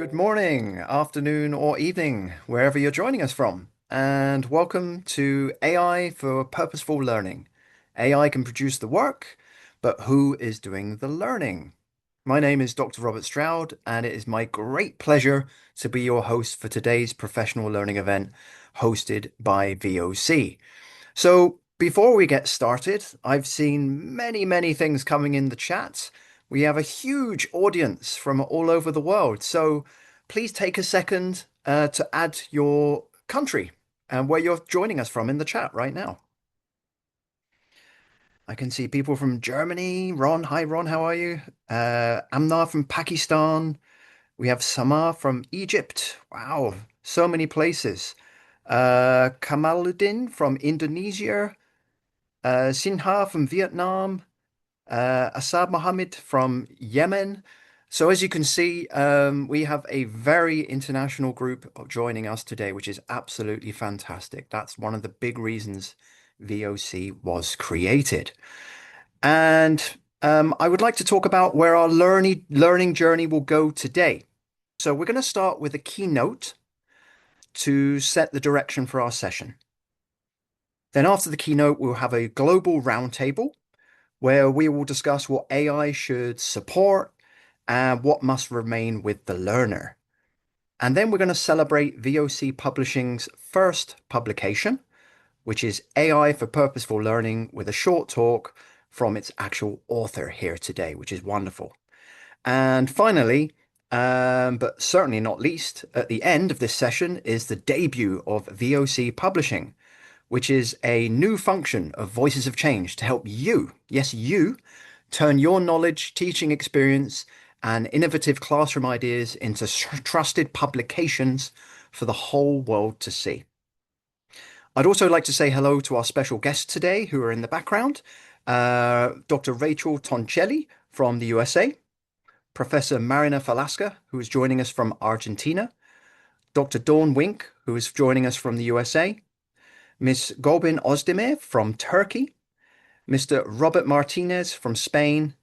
Good morning, afternoon, or evening, wherever you're joining us from. And welcome to AI for Purposeful Learning. AI can produce the work, but who is doing the learning? My name is Dr. Robert Stroud, and it is my great pleasure to be your host for today's professional learning event hosted by VOC. So, before we get started, I've seen many things coming in the chat. We have a huge audience from all over the world. So, please take a second to add your country and where you're joining us from in the chat right now. I can see people from Germany. Ron, hi Ron, how are you? Amnar from Pakistan. We have Samar from Egypt. Wow, so many places. Kamaluddin from Indonesia. Sinha from Vietnam, Asad Mohammed from Yemen. So as you can see, we have a very international group joining us today, which is absolutely fantastic. That's one of the big reasons VOC was created. And I would like to talk about where our learning journey will go today. So we're going to start with a keynote to set the direction for our session. Then after the keynote, we'll have a global roundtable where we will discuss what AI should support and what must remain with the learner. And then we're going to celebrate VOC Publishing's first publication, which is AI for Purposeful Learning, with a short talk from its actual author here today, which is wonderful. And finally, but certainly not least, at the end of this session is the debut of VOC Publishing, which is a new function of Voices of Change to help you, yes, you, turn your knowledge, teaching experience, and innovative classroom ideas into trusted publications for the whole world to see. I'd also like to say hello to our special guests today who are in the background. Dr. Rachel Toncelli from the USA, Professor Marina Falasca, who is joining us from Argentina, Dr. Dawn Wink, who is joining us from the USA, Ms. Gülbin Özdemir from Turkey, Mr. Robert Martínez from Spain,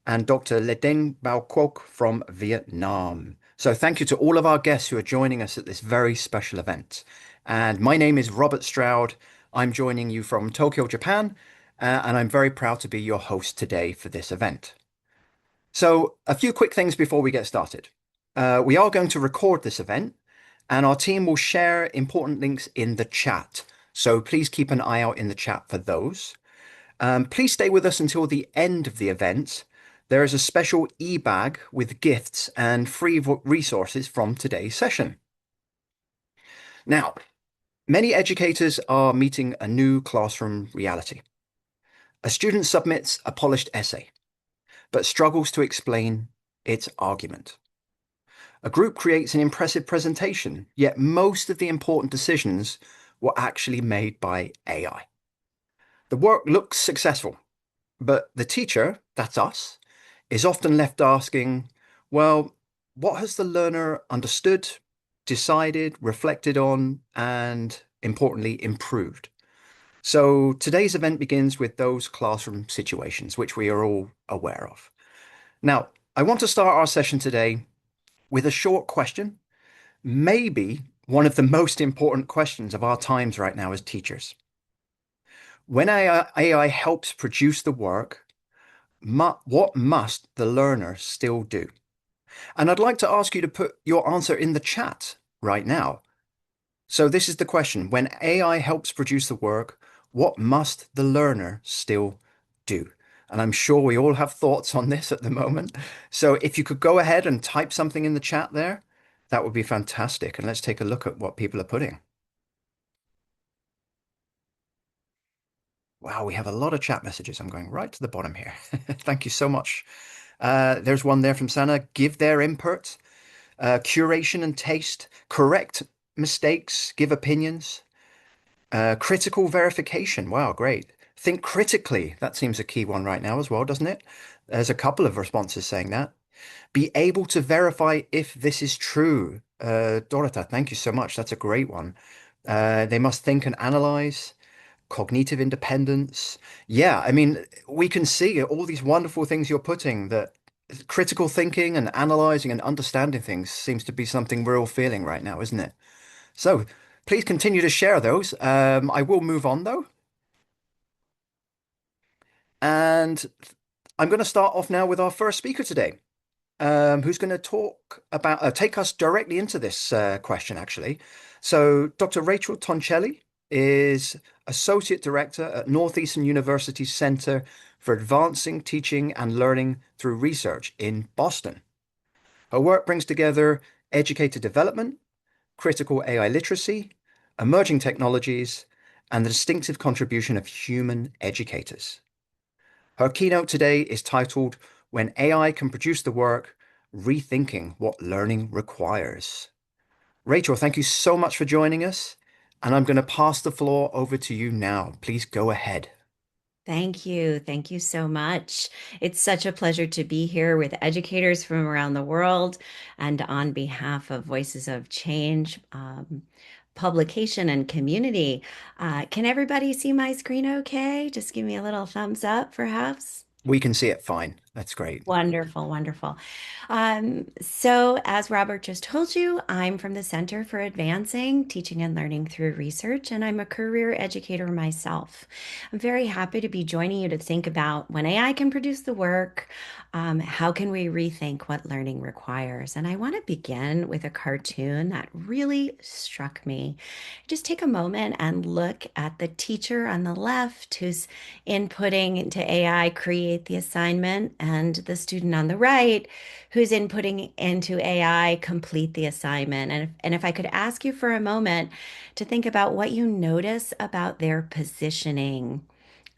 and Dr. Dinh Quoc from Vietnam. So thank you to all of our guests who are joining us at this very special event. And my name is Robert Stroud. I'm joining you from Tokyo, Japan, and I'm very proud to be your host today for this event. So a few quick things before we get started. We are going to record this event, and our team will share important links in the chat. So please keep an eye out in the chat for those. Please stay with us until the end of the event. There is a special e-bag with gifts and free resources from today's session. Now, many educators are meeting a new classroom reality. A student submits a polished essay, but struggles to explain its argument. A group creates an impressive presentation, yet most of the important decisions were actually made by AI. The work looks successful, but the teacher, that's us, is often left asking, well, what has the learner understood, decided, reflected on, and importantly, improved? So today's event begins with those classroom situations, which we are all aware of. Now, I want to start our session today with a short question, maybe one of the most important questions of our times right now as teachers. When AI helps produce the work, what must the learner still do? And I'd like to ask you to put your answer in the chat right now. So this is the question. When AI helps produce the work, what must the learner still do? And I'm sure we all have thoughts on this at the moment. So if you could go ahead and type something in the chat there, that would be fantastic. And let's take a look at what people are putting. Wow, we have a lot of chat messages. I'm going right to the bottom here. Thank you so much. There's one there from Sana. Give their input, curation and taste, correct mistakes, give opinions, critical verification. Wow, great. Think critically. That seems a key one right now as well, doesn't it? There's a couple of responses saying that. Be able to verify if this is true. Dorota, thank you so much. That's a great one. They must think and analyze. Cognitive independence. Yeah, I mean, we can see all these wonderful things you're putting that critical thinking and analyzing and understanding things seems to be something we're all feeling right now, isn't it? So please continue to share those. I will move on though, and I'm going to start off now with our first speaker today, who's going to talk about take us directly into this question, actually. So, Dr. Rachel Toncelli is Associate Director at Northeastern University's Center for Advancing Teaching and Learning Through Research in Boston. Her work brings together educator development, critical AI literacy, emerging technologies, and the distinctive contribution of human educators. Her keynote today is titled When AI Can Produce the Work, Rethinking What Learning Requires. Rachel, thank you so much for joining us, and I'm going to pass the floor over to you now. Please go ahead. Thank you. Thank you so much. It's such a pleasure to be here with educators from around the world and on behalf of Voices of Change, publication and community. Can everybody see my screen okay? Just give me a little thumbs up, perhaps. We can see it fine. That's great. Wonderful, wonderful. So, as Robert just told you, I'm from the Center for Advancing Teaching and Learning Through Research, and I'm a career educator myself. I'm very happy to be joining you to think about when AI can produce the work, how can we rethink what learning requires? And I want to begin with a cartoon that really struck me. Just take a moment and look at the teacher on the left who's inputting into AI, create the assignment, and the student on the right who's inputting into AI, complete the assignment. And if I could ask you for a moment to think about what you notice about their positioning,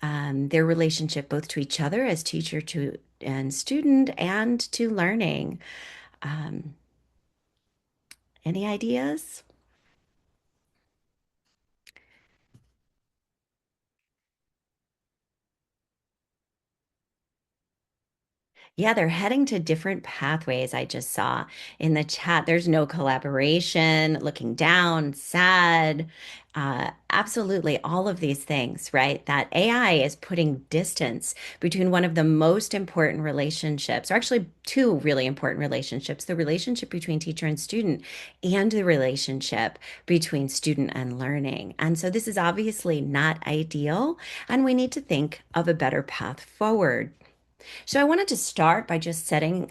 their relationship both to each other as teacher to and student and to learning. Um, any ideas? Yeah, they're heading to different pathways. I just saw in the chat. There's no collaboration, looking down, sad. Absolutely, all of these things, right? That AI is putting distance between one of the most important relationships, or actually two really important relationships, the relationship between teacher and student, and the relationship between student and learning. And so this is obviously not ideal, and we need to think of a better path forward. So I wanted to start by just setting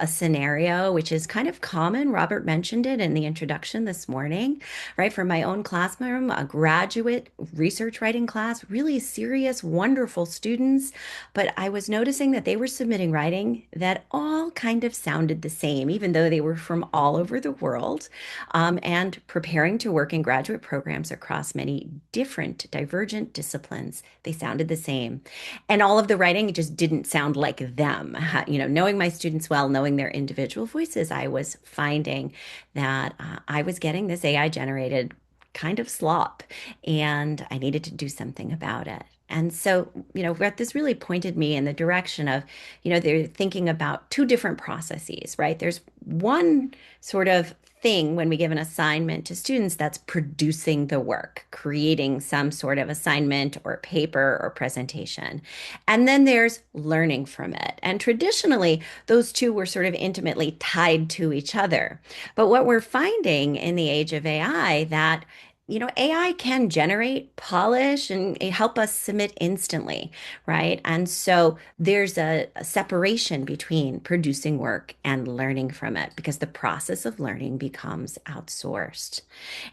a scenario which is kind of common. Robert mentioned it in the introduction this morning, right? For my own classroom, a graduate research writing class, really serious, wonderful students. But I was noticing that they were submitting writing that all kind of sounded the same, even though they were from all over the world, and preparing to work in graduate programs across many different divergent disciplines. They sounded the same. And all of the writing just didn't sound like them. Knowing my students well, knowing their individual voices, I was finding that I was getting this AI generated kind of slop, and I needed to do something about it. And so, what this really pointed me in the direction of, they're thinking about two different processes, right? There's one sort of thing when we give an assignment to students that's producing the work, creating some sort of assignment or paper or presentation. And then there's learning from it. And traditionally, those two were sort of intimately tied to each other. But what we're finding in the age of AI that AI can generate, polish, and help us submit instantly, right? And so there's a separation between producing work and learning from it because the process of learning becomes outsourced.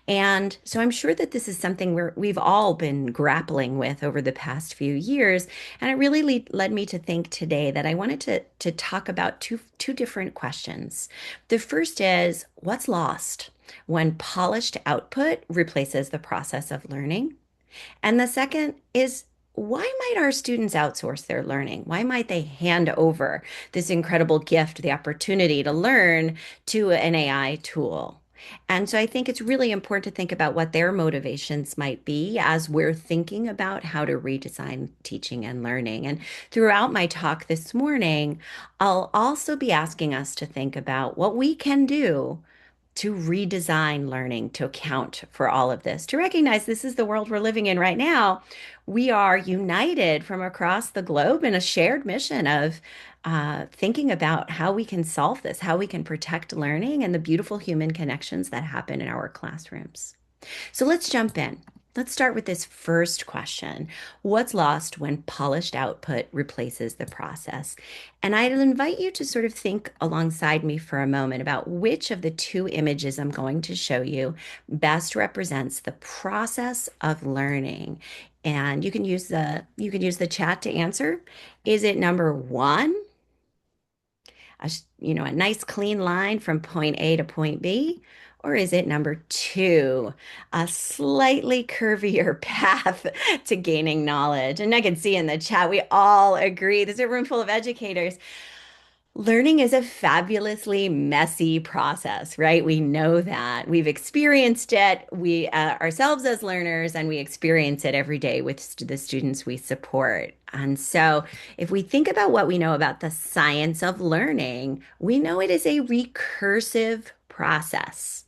And so I'm sure that this is something we've all been grappling with over the past few years. And it really led me to think today that I wanted to talk about two different questions. The first is what's lost when polished output replaces the process of learning? And the second is why might our students outsource their learning? Why might they hand over this incredible gift, the opportunity to learn to an AI tool? And so I think it's really important to think about what their motivations might be as we're thinking about how to redesign teaching and learning. And throughout my talk this morning, I'll also be asking us to think about what we can do to redesign learning to account for all of this, to recognize this is the world we're living in right now. We are united from across the globe in a shared mission of thinking about how we can solve this, how we can protect learning and the beautiful human connections that happen in our classrooms. So let's jump in. Let's start with this first question. What's lost when polished output replaces the process? And I'd invite you to sort of think alongside me for a moment about which of the two images I'm going to show you best represents the process of learning. And you can use the chat to answer. Is it number one, a nice clean line from point A to point B? Or is it number two, a slightly curvier path to gaining knowledge? And I can see in the chat, we all agree. There's a room full of educators. Learning is a fabulously messy process, right? We know that. We've experienced it. We ourselves as learners, and we experience it every day with the students we support. And so, if we think about what we know about the science of learning, we know it is a recursive process,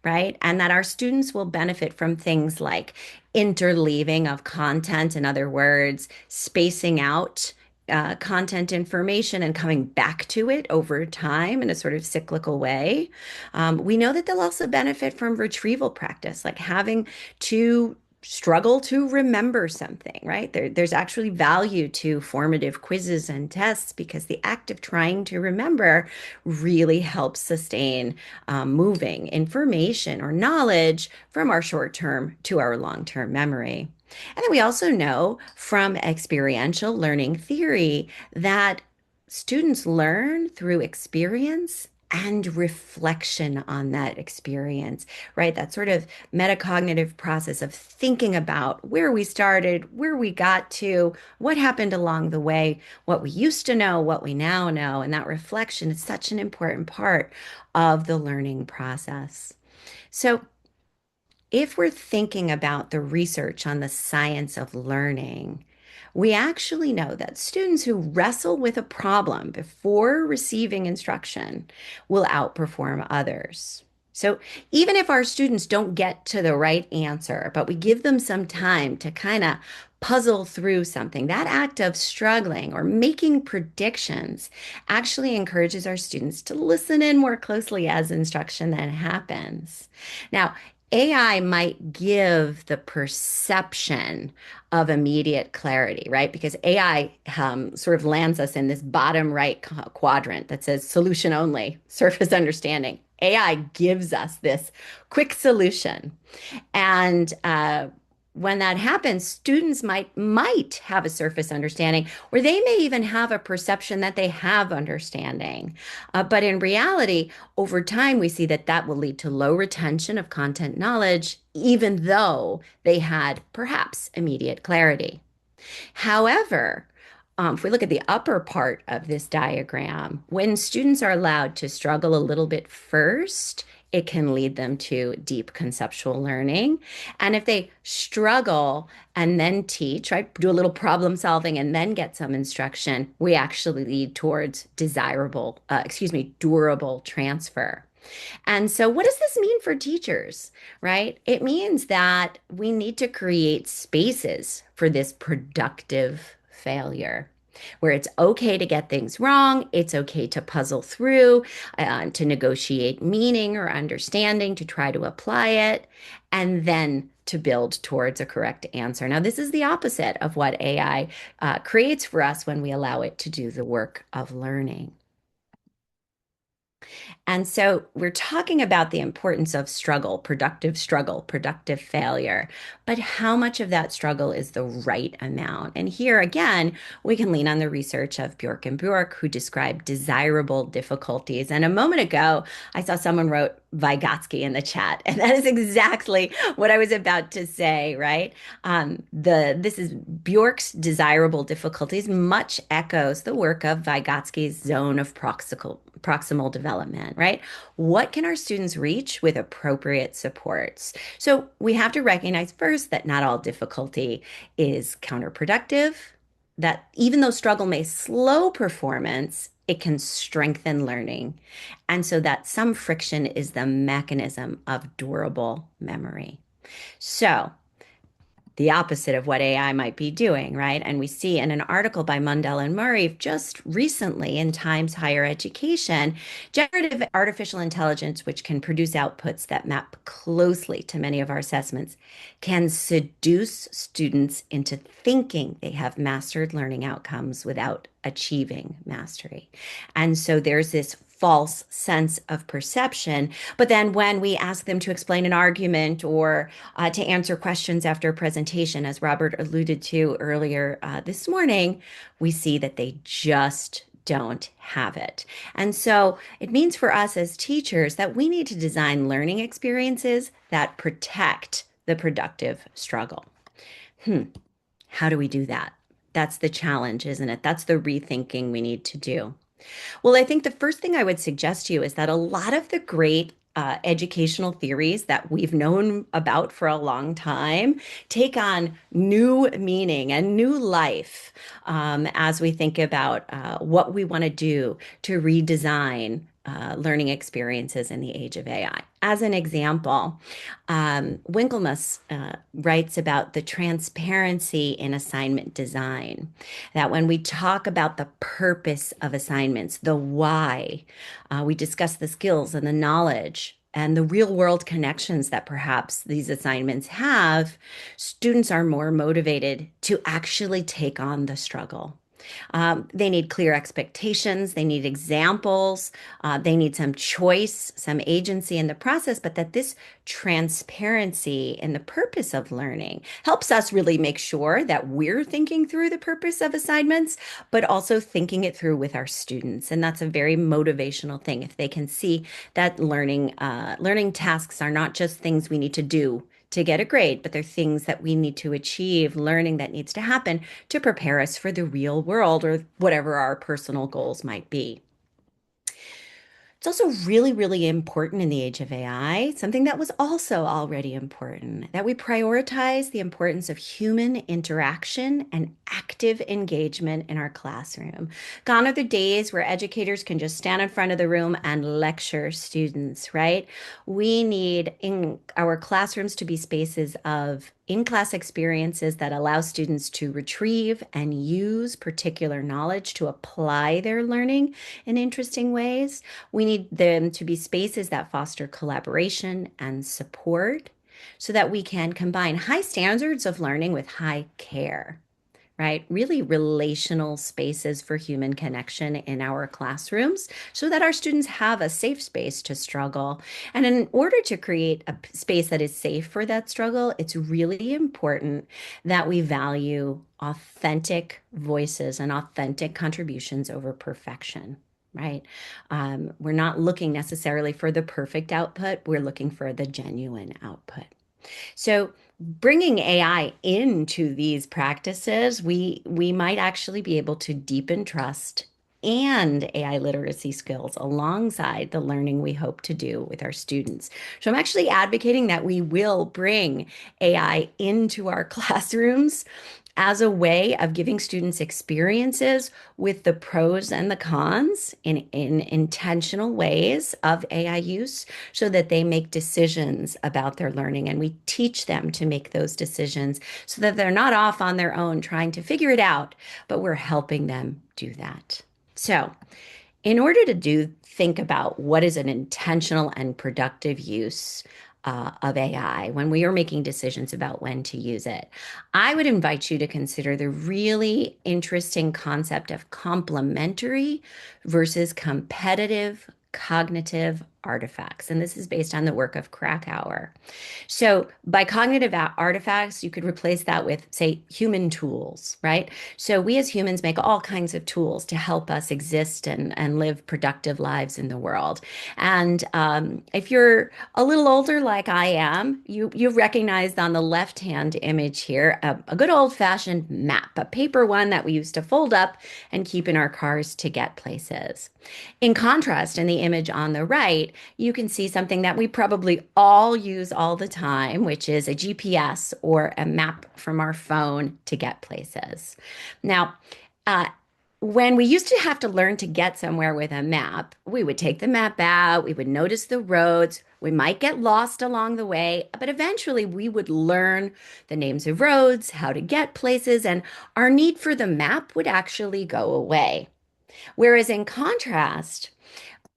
right? And that our students will benefit from things like interleaving of content, in other words, spacing out content information and coming back to it over time in a sort of cyclical way. We know that they'll also benefit from retrieval practice, like having to struggle to remember something, right? There's actually value to formative quizzes and tests because the act of trying to remember really helps sustain moving information or knowledge from our short term to our long term memory. And then we also know from experiential learning theory that students learn through experience and reflection on that experience, right? That sort of metacognitive process of thinking about where we started, where we got to, what happened along the way, what we used to know, what we now know. And that reflection is such an important part of the learning process. So, if we're thinking about the research on the science of learning, we actually know that students who wrestle with a problem before receiving instruction will outperform others. So even if our students don't get to the right answer, but we give them some time to kind of puzzle through something, that act of struggling or making predictions actually encourages our students to listen in more closely as instruction then happens. Now, AI might give the perception of immediate clarity, right? Because AI sort of lands us in this bottom right quadrant that says solution only, surface understanding. AI gives us this quick solution. And when that happens, students might have a surface understanding, or they may even have a perception that they have understanding. But in reality, over time, we see that that will lead to low retention of content knowledge, even though they had perhaps immediate clarity. However, if we look at the upper part of this diagram, when students are allowed to struggle a little bit first, it can lead them to deep conceptual learning. And if they struggle and then teach, right, do a little problem solving and then get some instruction, we actually lead towards durable transfer. And so, what does this mean for teachers, right? It means that we need to create spaces for this productive failure where it's okay to get things wrong. It's okay to puzzle through, to negotiate meaning or understanding, to try to apply it, and then to build towards a correct answer. Now, this is the opposite of what AI creates for us when we allow it to do the work of learning. And so we're talking about the importance of struggle, productive failure. But how much of that struggle is the right amount? And here again, we can lean on the research of Bjork and Bjork, who describe desirable difficulties. And a moment ago, I saw someone wrote Vygotsky in the chat, and that is exactly what I was about to say, right? This is Bjork's desirable difficulties, much echoes the work of Vygotsky's zone of proximal development, right? What can our students reach with appropriate supports? So we have to recognize first that not all difficulty is counterproductive. that even though struggle may slow performance, it can strengthen learning. And so that some friction is the mechanism of durable memory. So, the opposite of what AI might be doing, right? And we see in an article by Mundell and Murray just recently in Times Higher Education, generative artificial intelligence, which can produce outputs that map closely to many of our assessments, can seduce students into thinking they have mastered learning outcomes without achieving mastery. And so there's this false sense of perception. But then when we ask them to explain an argument or to answer questions after a presentation, as Robert alluded to earlier this morning, we see that they just don't have it. And so it means for us as teachers that we need to design learning experiences that protect the productive struggle. How do we do that? That's the challenge, isn't it? That's the rethinking we need to do. Well, I think the first thing I would suggest to you is that a lot of the great educational theories that we've known about for a long time take on new meaning and new life as we think about what we want to do to redesign learning experiences in the age of AI. As an example, Winklemas writes about the transparency in assignment design, that when we talk about the purpose of assignments, the why, we discuss the skills and the knowledge and the real world connections that perhaps these assignments have, students are more motivated to actually take on the struggle. They need clear expectations, they need examples, they need some choice, some agency in the process, but that this transparency in the purpose of learning helps us really make sure that we're thinking through the purpose of assignments, but also thinking it through with our students. And that's a very motivational thing. If they can see that learning tasks are not just things we need to do to get a grade, but they're things that we need to achieve, learning that needs to happen to prepare us for the real world or whatever our personal goals might be. It's also really, really important in the age of AI, something that was also already important, that we prioritize the importance of human interaction and active engagement in our classroom. Gone are the days where educators can just stand in front of the room and lecture students, right? We need in our classrooms to be spaces of in-class experiences that allow students to retrieve and use particular knowledge to apply their learning in interesting ways. We need them to be spaces that foster collaboration and support so that we can combine high standards of learning with high care, right? Really relational spaces for human connection in our classrooms so that our students have a safe space to struggle. And in order to create a space that is safe for that struggle, it's really important that we value authentic voices and authentic contributions over perfection. Right? We're not looking necessarily for the perfect output. We're looking for the genuine output. So bringing AI into these practices, we might actually be able to deepen trust and AI literacy skills alongside the learning we hope to do with our students. So I'm actually advocating that we will bring AI into our classrooms as a way of giving students experiences with the pros and the cons in intentional ways of AI use so that they make decisions about their learning. And we teach them to make those decisions so that they're not off on their own trying to figure it out, but we're helping them do that. So, in order to think about what is an intentional and productive use of AI when we are making decisions about when to use it, I would invite you to consider the really interesting concept of complementary versus competitive cognitive artifacts. And this is based on the work of Krakauer. So by cognitive artifacts, you could replace that with, say, human tools, right? So we as humans make all kinds of tools to help us exist and live productive lives in the world. And if you're a little older like I am, you recognized on the left-hand image here a good old-fashioned map, a paper one that we used to fold up and keep in our cars to get places. In contrast, in the image on the right, right, you can see something that we probably all use all the time, which is a GPS or a map from our phone to get places. Now, uh, when we used to have to learn to get somewhere with a map, we would take the map out, we would notice the roads, we might get lost along the way, but eventually we would learn the names of roads, how to get places, and our need for the map would actually go away. Whereas in contrast,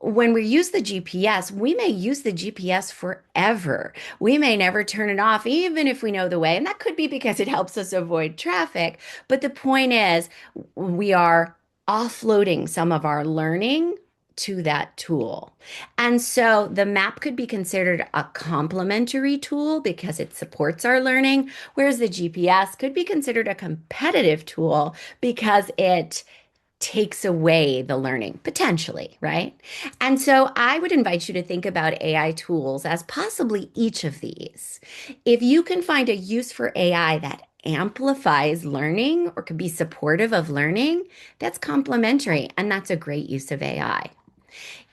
when we use the GPS, we may use the GPS forever. We may never turn it off, even if we know the way. And that could be because it helps us avoid traffic. But the point is, we are offloading some of our learning to that tool. And so the map could be considered a complementary tool because it supports our learning, whereas the GPS could be considered a competitive tool because it takes away the learning potentially, right? And so I would invite you to think about AI tools as possibly each of these. If you can find a use for AI that amplifies learning or could be supportive of learning, that's complementary and that's a great use of AI.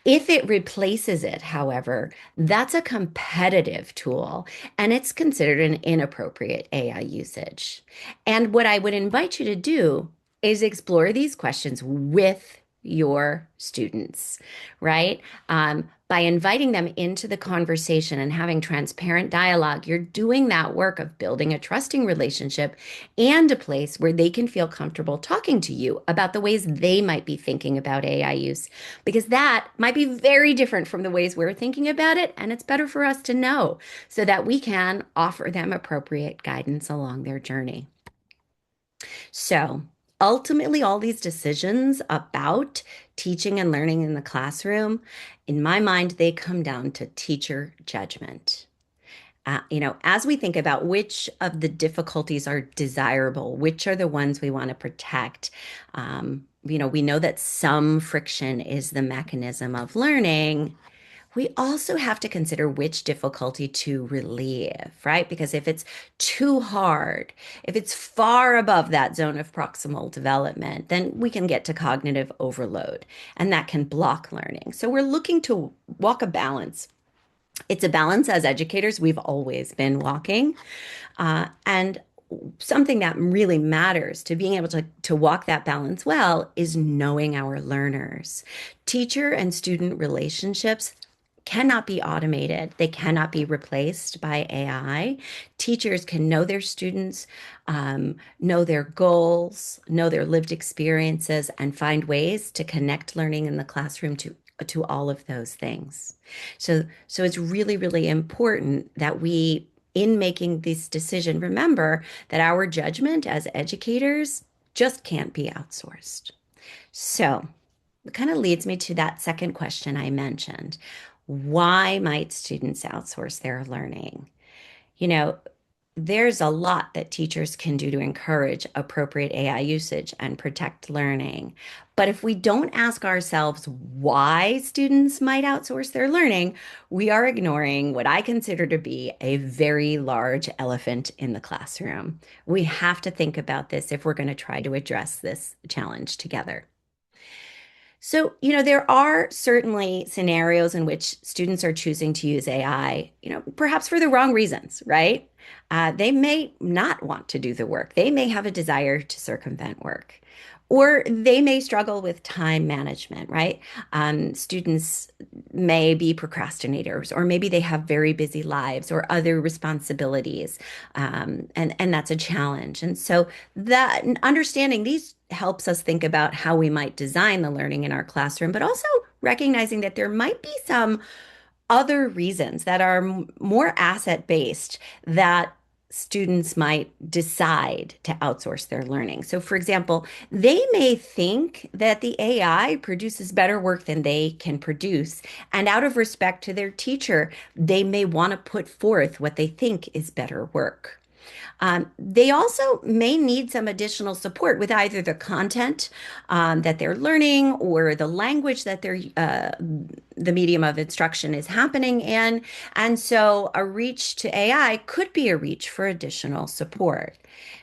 If it replaces it, however, that's a competitive tool and it's considered an inappropriate AI usage. And what I would invite you to do is explore these questions with your students, right? By inviting them into the conversation and having transparent dialogue, you're doing that work of building a trusting relationship and a place where they can feel comfortable talking to you about the ways they might be thinking about AI use, because that might be very different from the ways we're thinking about it. And it's better for us to know so that we can offer them appropriate guidance along their journey. So ultimately, all these decisions about teaching and learning in the classroom, in my mind, they come down to teacher judgment. As we think about which of the difficulties are desirable, which are the ones we want to protect, we know that some friction is the mechanism of learning. We also have to consider which difficulty to relieve, right? Because if it's too hard, if it's far above that zone of proximal development, then we can get to cognitive overload and that can block learning. So we're looking to walk a balance. It's a balance as educators we've always been walking. And something that really matters to being able to walk that balance well is knowing our learners. Teacher and student relationships cannot be automated. They cannot be replaced by AI. Teachers can know their students, know their goals, know their lived experiences, and find ways to connect learning in the classroom to all of those things. So it's really, really important that we, in making this decision, remember that our judgment as educators just can't be outsourced. So it kind of leads me to that second question I mentioned. Why might students outsource their learning? You know, there's a lot that teachers can do to encourage appropriate AI usage and protect learning. But if we don't ask ourselves why students might outsource their learning, we are ignoring what I consider to be a very large elephant in the classroom. We have to think about this if we're going to try to address this challenge together. So, there are certainly scenarios in which students are choosing to use AI, perhaps for the wrong reasons, right? They may not want to do the work. They may have a desire to circumvent work, or they may struggle with time management, right? Students may be procrastinators, or maybe they have very busy lives or other responsibilities, and that's a challenge. And so that understanding these helps us think about how we might design the learning in our classroom, but also recognizing that there might be some other reasons that are more asset-based that students might decide to outsource their learning. So, for example, they may think that the AI produces better work than they can produce. And out of respect to their teacher, they may want to put forth what they think is better work. They also may need some additional support with either the content that they're learning or the language that the medium of instruction is happening in. And so a reach to AI could be a reach for additional support.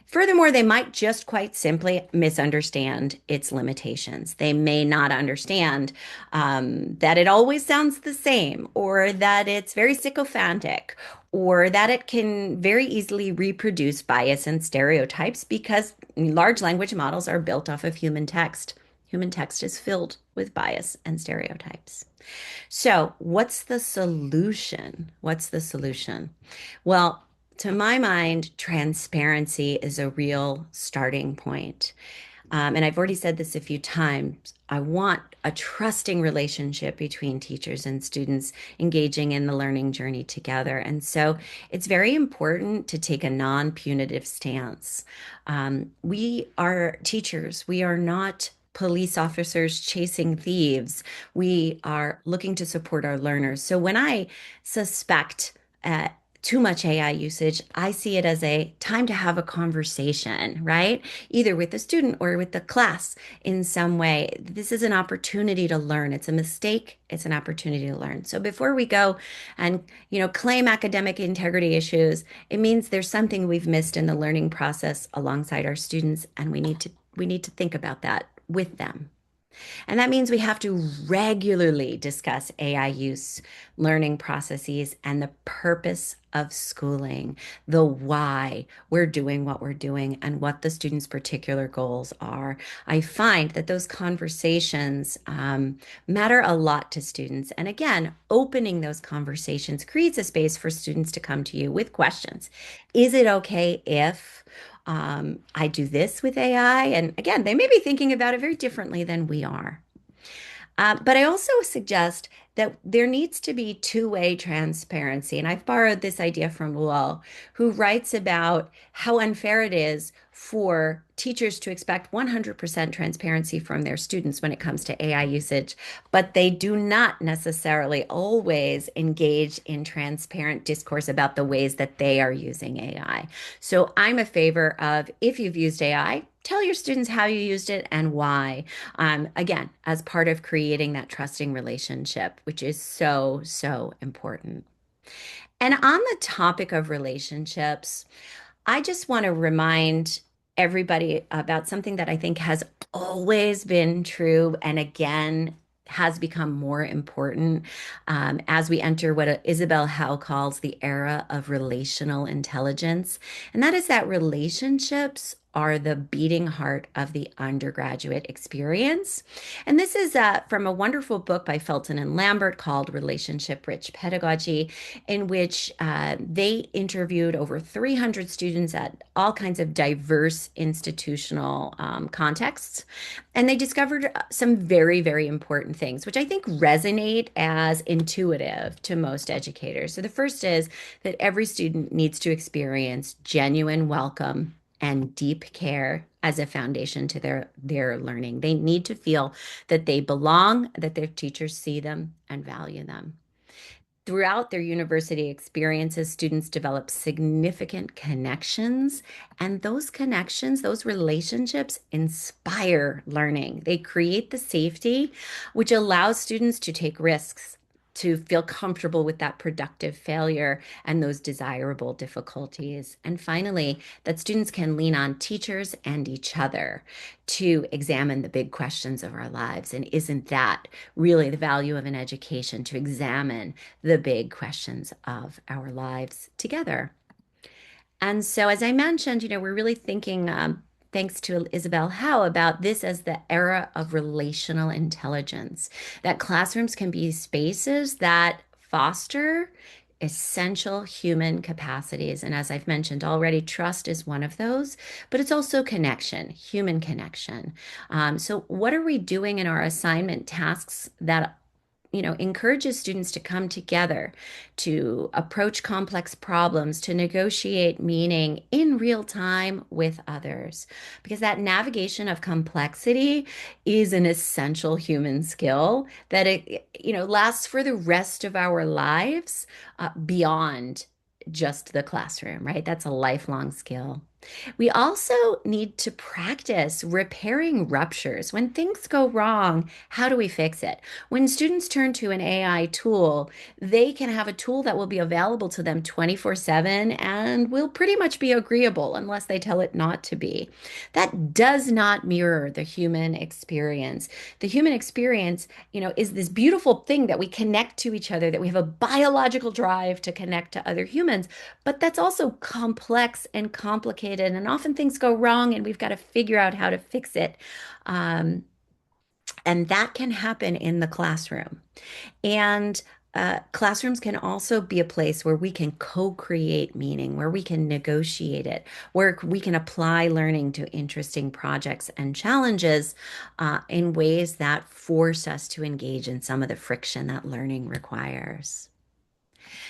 Furthermore, they might just quite simply misunderstand its limitations. They may not understand that it always sounds the same, or that it's very sycophantic, or that it can very easily reproduce bias and stereotypes because large language models are built off of human text. Human text is filled with bias and stereotypes. So, what's the solution? What's the solution? Well, to my mind, transparency is a real starting point. And I've already said this a few times. I want a trusting relationship between teachers and students engaging in the learning journey together. And so it's very important to take a non-punitive stance. We are teachers. We are not police officers chasing thieves. We are looking to support our learners. So when I suspect too much AI usage, I see it as a time to have a conversation, right? Either with the student or with the class in some way. This is an opportunity to learn. It's a mistake. It's an opportunity to learn. So before we go and, claim academic integrity issues, it means there's something we've missed in the learning process alongside our students, and we need to think about that with them. And that means we have to regularly discuss AI use, learning processes, and the purpose of schooling, the why we're doing what we're doing, and what the students' particular goals are. I find that those conversations matter a lot to students. And again, opening those conversations creates a space for students to come to you with questions. Is it okay if I do this with AI? And again, they may be thinking about it very differently than we are. But I also suggest that there needs to be two-way transparency. And I've borrowed this idea from Lull, who writes about how unfair it is for teachers to expect 100% transparency from their students when it comes to AI usage, but they do not necessarily always engage in transparent discourse about the ways that they are using AI. So I'm a favor of, if you've used AI, tell your students how you used it and why. Again, as part of creating that trusting relationship, which is so, so important. And on the topic of relationships, I just want to remind everybody about something that I think has always been true and again has become more important as we enter what Isabel Howe calls the era of relational intelligence. And that is that relationships are the beating heart of the undergraduate experience. And this is from a wonderful book by Felton and Lambert called Relationship Rich Pedagogy, in which they interviewed over 300 students at all kinds of diverse institutional contexts. And they discovered some very, very important things, which I think resonate as intuitive to most educators. So the first is that every student needs to experience genuine welcome and deep care as a foundation to their learning. They need to feel that they belong, that their teachers see them and value them. Throughout their university experiences, students develop significant connections, and those connections, those relationships inspire learning. They create the safety, which allows students to take risks, to feel comfortable with that productive failure and those desirable difficulties. And finally, that students can lean on teachers and each other to examine the big questions of our lives. And isn't that really the value of an education, to examine the big questions of our lives together? And so, as I mentioned, we're really thinking, thanks to Isabel Howe, about this as the era of relational intelligence, that classrooms can be spaces that foster essential human capacities. And as I've mentioned already, trust is one of those, but it's also connection, human connection. So, what are we doing in our assignment tasks that encourages students to come together, to approach complex problems, to negotiate meaning in real time with others? Because that navigation of complexity is an essential human skill that lasts for the rest of our lives, beyond just the classroom, right? That's a lifelong skill. We also need to practice repairing ruptures. When things go wrong, how do we fix it? When students turn to an AI tool, they can have a tool that will be available to them 24/7 and will pretty much be agreeable unless they tell it not to be. That does not mirror the human experience. The human experience, is this beautiful thing that we connect to each other, that we have a biological drive to connect to other humans. But that's also complex and complicated, and often things go wrong, and we've got to figure out how to fix it. Um, and that can happen in the classroom. And classrooms can also be a place where we can co-create meaning, where we can negotiate it, where we can apply learning to interesting projects and challenges in ways that force us to engage in some of the friction that learning requires.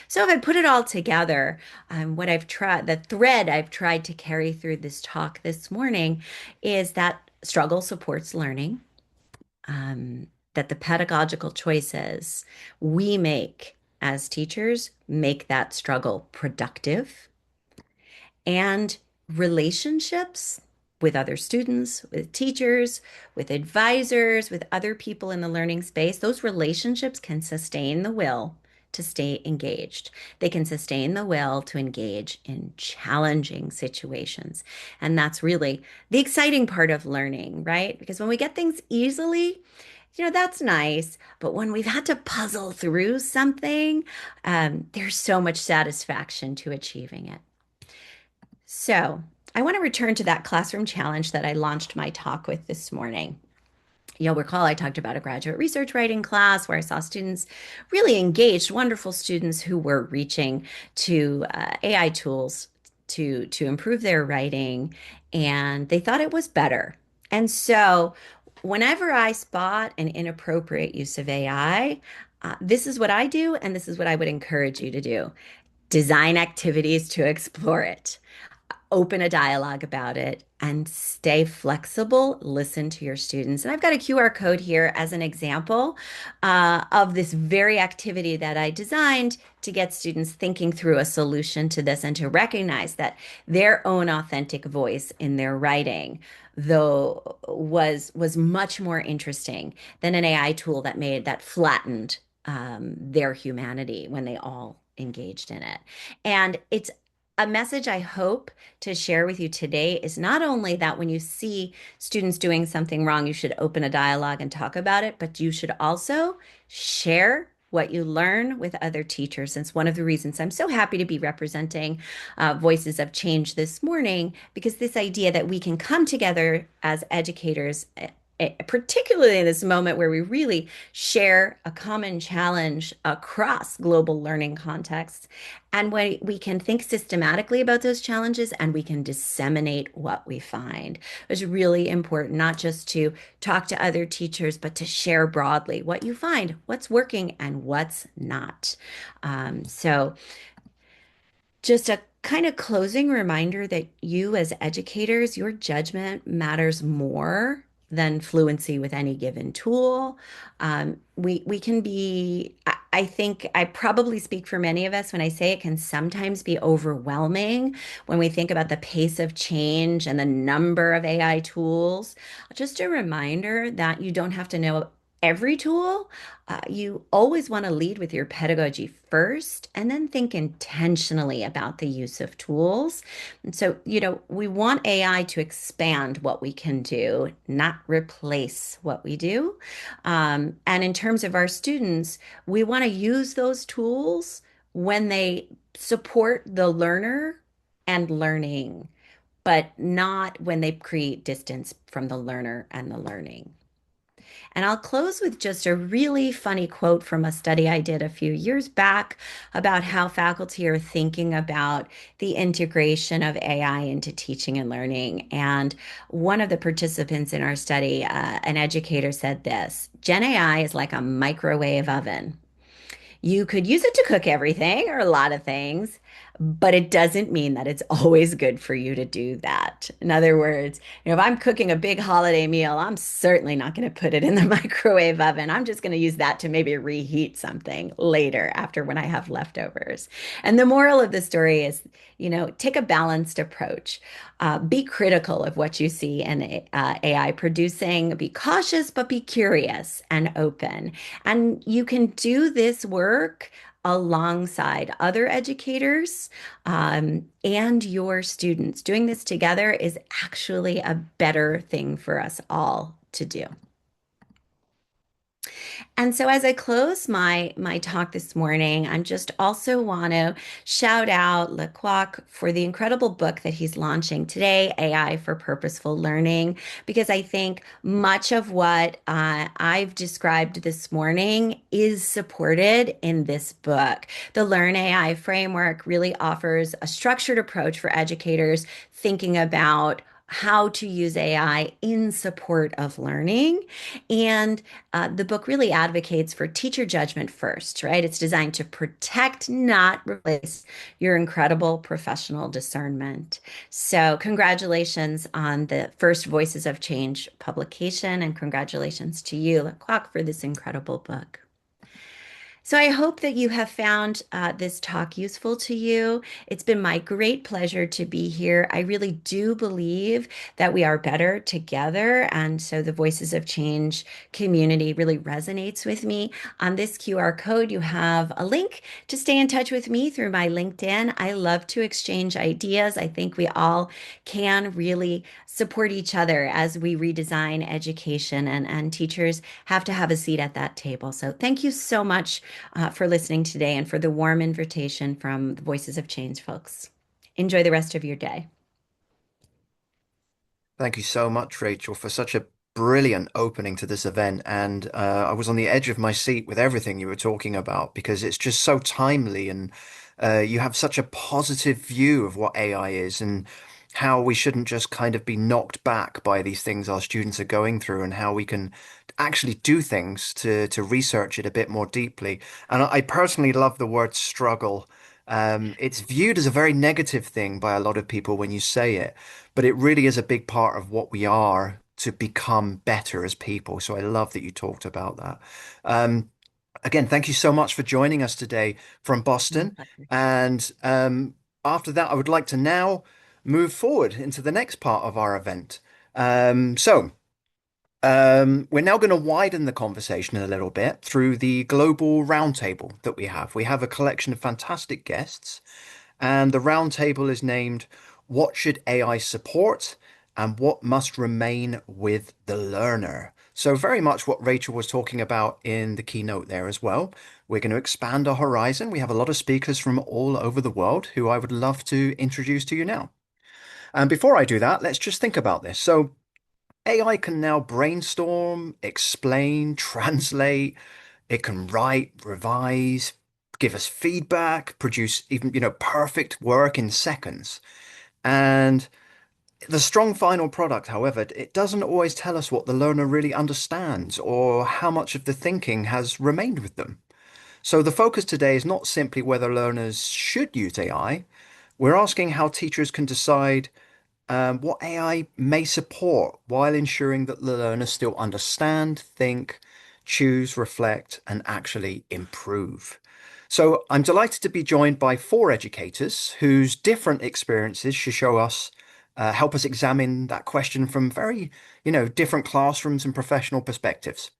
So if I put it all together, what I've tried, the thread I've tried to carry through this talk this morning is that struggle supports learning, that the pedagogical choices we make as teachers make that struggle productive, and relationships with other students, with teachers, with advisors, with other people in the learning space, those relationships can sustain the will to stay engaged. They can sustain the will to engage in challenging situations. And that's really the exciting part of learning, right? Because when we get things easily, that's nice. But when we've had to puzzle through something, there's so much satisfaction to achieving it. So I want to return to that classroom challenge that I launched my talk with this morning. You'll recall I talked about a graduate research writing class where I saw students really engaged, wonderful students who were reaching to AI tools to improve their writing, and they thought it was better. And so, whenever I spot an inappropriate use of AI, this is what I do, and this is what I would encourage you to do. Design activities to explore it, open a dialogue about it, and stay flexible. Listen to your students. And I've got a QR code here as an example of this very activity that I designed to get students thinking through a solution to this and to recognize that their own authentic voice in their writing, though, was much more interesting than an AI tool that flattened their humanity when they all engaged in it. And it's a message I hope to share with you today is not only that when you see students doing something wrong, you should open a dialogue and talk about it, but you should also share what you learn with other teachers. And it's one of the reasons I'm so happy to be representing Voices of Change this morning, because this idea that we can come together as educators, particularly in this moment where we really share a common challenge across global learning contexts. And when we can think systematically about those challenges and we can disseminate what we find. It's really important not just to talk to other teachers, but to share broadly what you find, what's working and what's not. So just a kind of closing reminder that you as educators, your judgment matters more than fluency with any given tool. We can be, I think I probably speak for many of us when I say it can sometimes be overwhelming when we think about the pace of change and the number of AI tools. Just a reminder that you don't have to know every tool. You always want to lead with your pedagogy first and then think intentionally about the use of tools. And so, we want AI to expand what we can do, not replace what we do. And in terms of our students, we want to use those tools when they support the learner and learning, but not when they create distance from the learner and the learning. And I'll close with just a really funny quote from a study I did a few years back about how faculty are thinking about the integration of AI into teaching and learning. And one of the participants in our study, an educator, said this: Gen AI is like a microwave oven. You could use it to cook everything or a lot of things, but it doesn't mean that it's always good for you to do that. In other words, if I'm cooking a big holiday meal, I'm certainly not going to put it in the microwave oven. I'm just going to use that to maybe reheat something later after when I have leftovers. And the moral of the story is, take a balanced approach. Be critical of what you see in AI producing. Be cautious, but be curious and open. And you can do this work alongside other educators and your students. Doing this together is actually a better thing for us all to do. And so as I close my talk this morning, I just also want to shout out Quoc for the incredible book that he's launching today, AI for Purposeful Learning, because I think much of what I've described this morning is supported in this book. The Learn AI framework really offers a structured approach for educators thinking about how to use AI in support of learning. And the book really advocates for teacher judgment first, right? It's designed to protect, not replace your incredible professional discernment. So, congratulations on the first Voices of Change publication, and congratulations to you, Quoc, for this incredible book. So I hope that you have found this talk useful to you. It's been my great pleasure to be here. I really do believe that we are better together. And so the Voices of Change community really resonates with me. On this QR code, you have a link to stay in touch with me through my LinkedIn. I love to exchange ideas. I think we all can really support each other as we redesign education, and teachers have to have a seat at that table. So thank you so much for listening today and for the warm invitation from the Voices of Change folks. Enjoy the rest of your day. Thank you so much, Rachel, for such a brilliant opening to this event. And I was on the edge of my seat with everything you were talking about because it's just so timely and you have such a positive view of what AI is and how we shouldn't just kind of be knocked back by these things our students are going through and how we can actually do things to research it a bit more deeply. And I personally love the word struggle. It's viewed as a very negative thing by a lot of people when you say it, but it really is a big part of what we are to become better as people. So I love that you talked about that. Um, Again, thank you so much for joining us today from My Boston. pleasure. And after that, I would like to now move forward into the next part of our event. So. We're now going to widen the conversation a little bit through the global roundtable that we have. We have a collection of fantastic guests, and the roundtable is named What Should AI Support and What Must Remain with the Learner? So, very much what Rachel was talking about in the keynote there as well. We're going to expand our horizon. We have a lot of speakers from all over the world who I would love to introduce to you now. And before I do that, let's just think about this. So, AI can now brainstorm, explain, translate. It can write, revise, give us feedback, produce even, perfect work in seconds. And the strong final product, however, it doesn't always tell us what the learner really understands or how much of the thinking has remained with them. So the focus today is not simply whether learners should use AI. We're asking how teachers can decide what AI may support while ensuring that the learners still understand, think, choose, reflect, and actually improve. So I'm delighted to be joined by four educators whose different experiences should show us, help us examine that question from very, different classrooms and professional perspectives.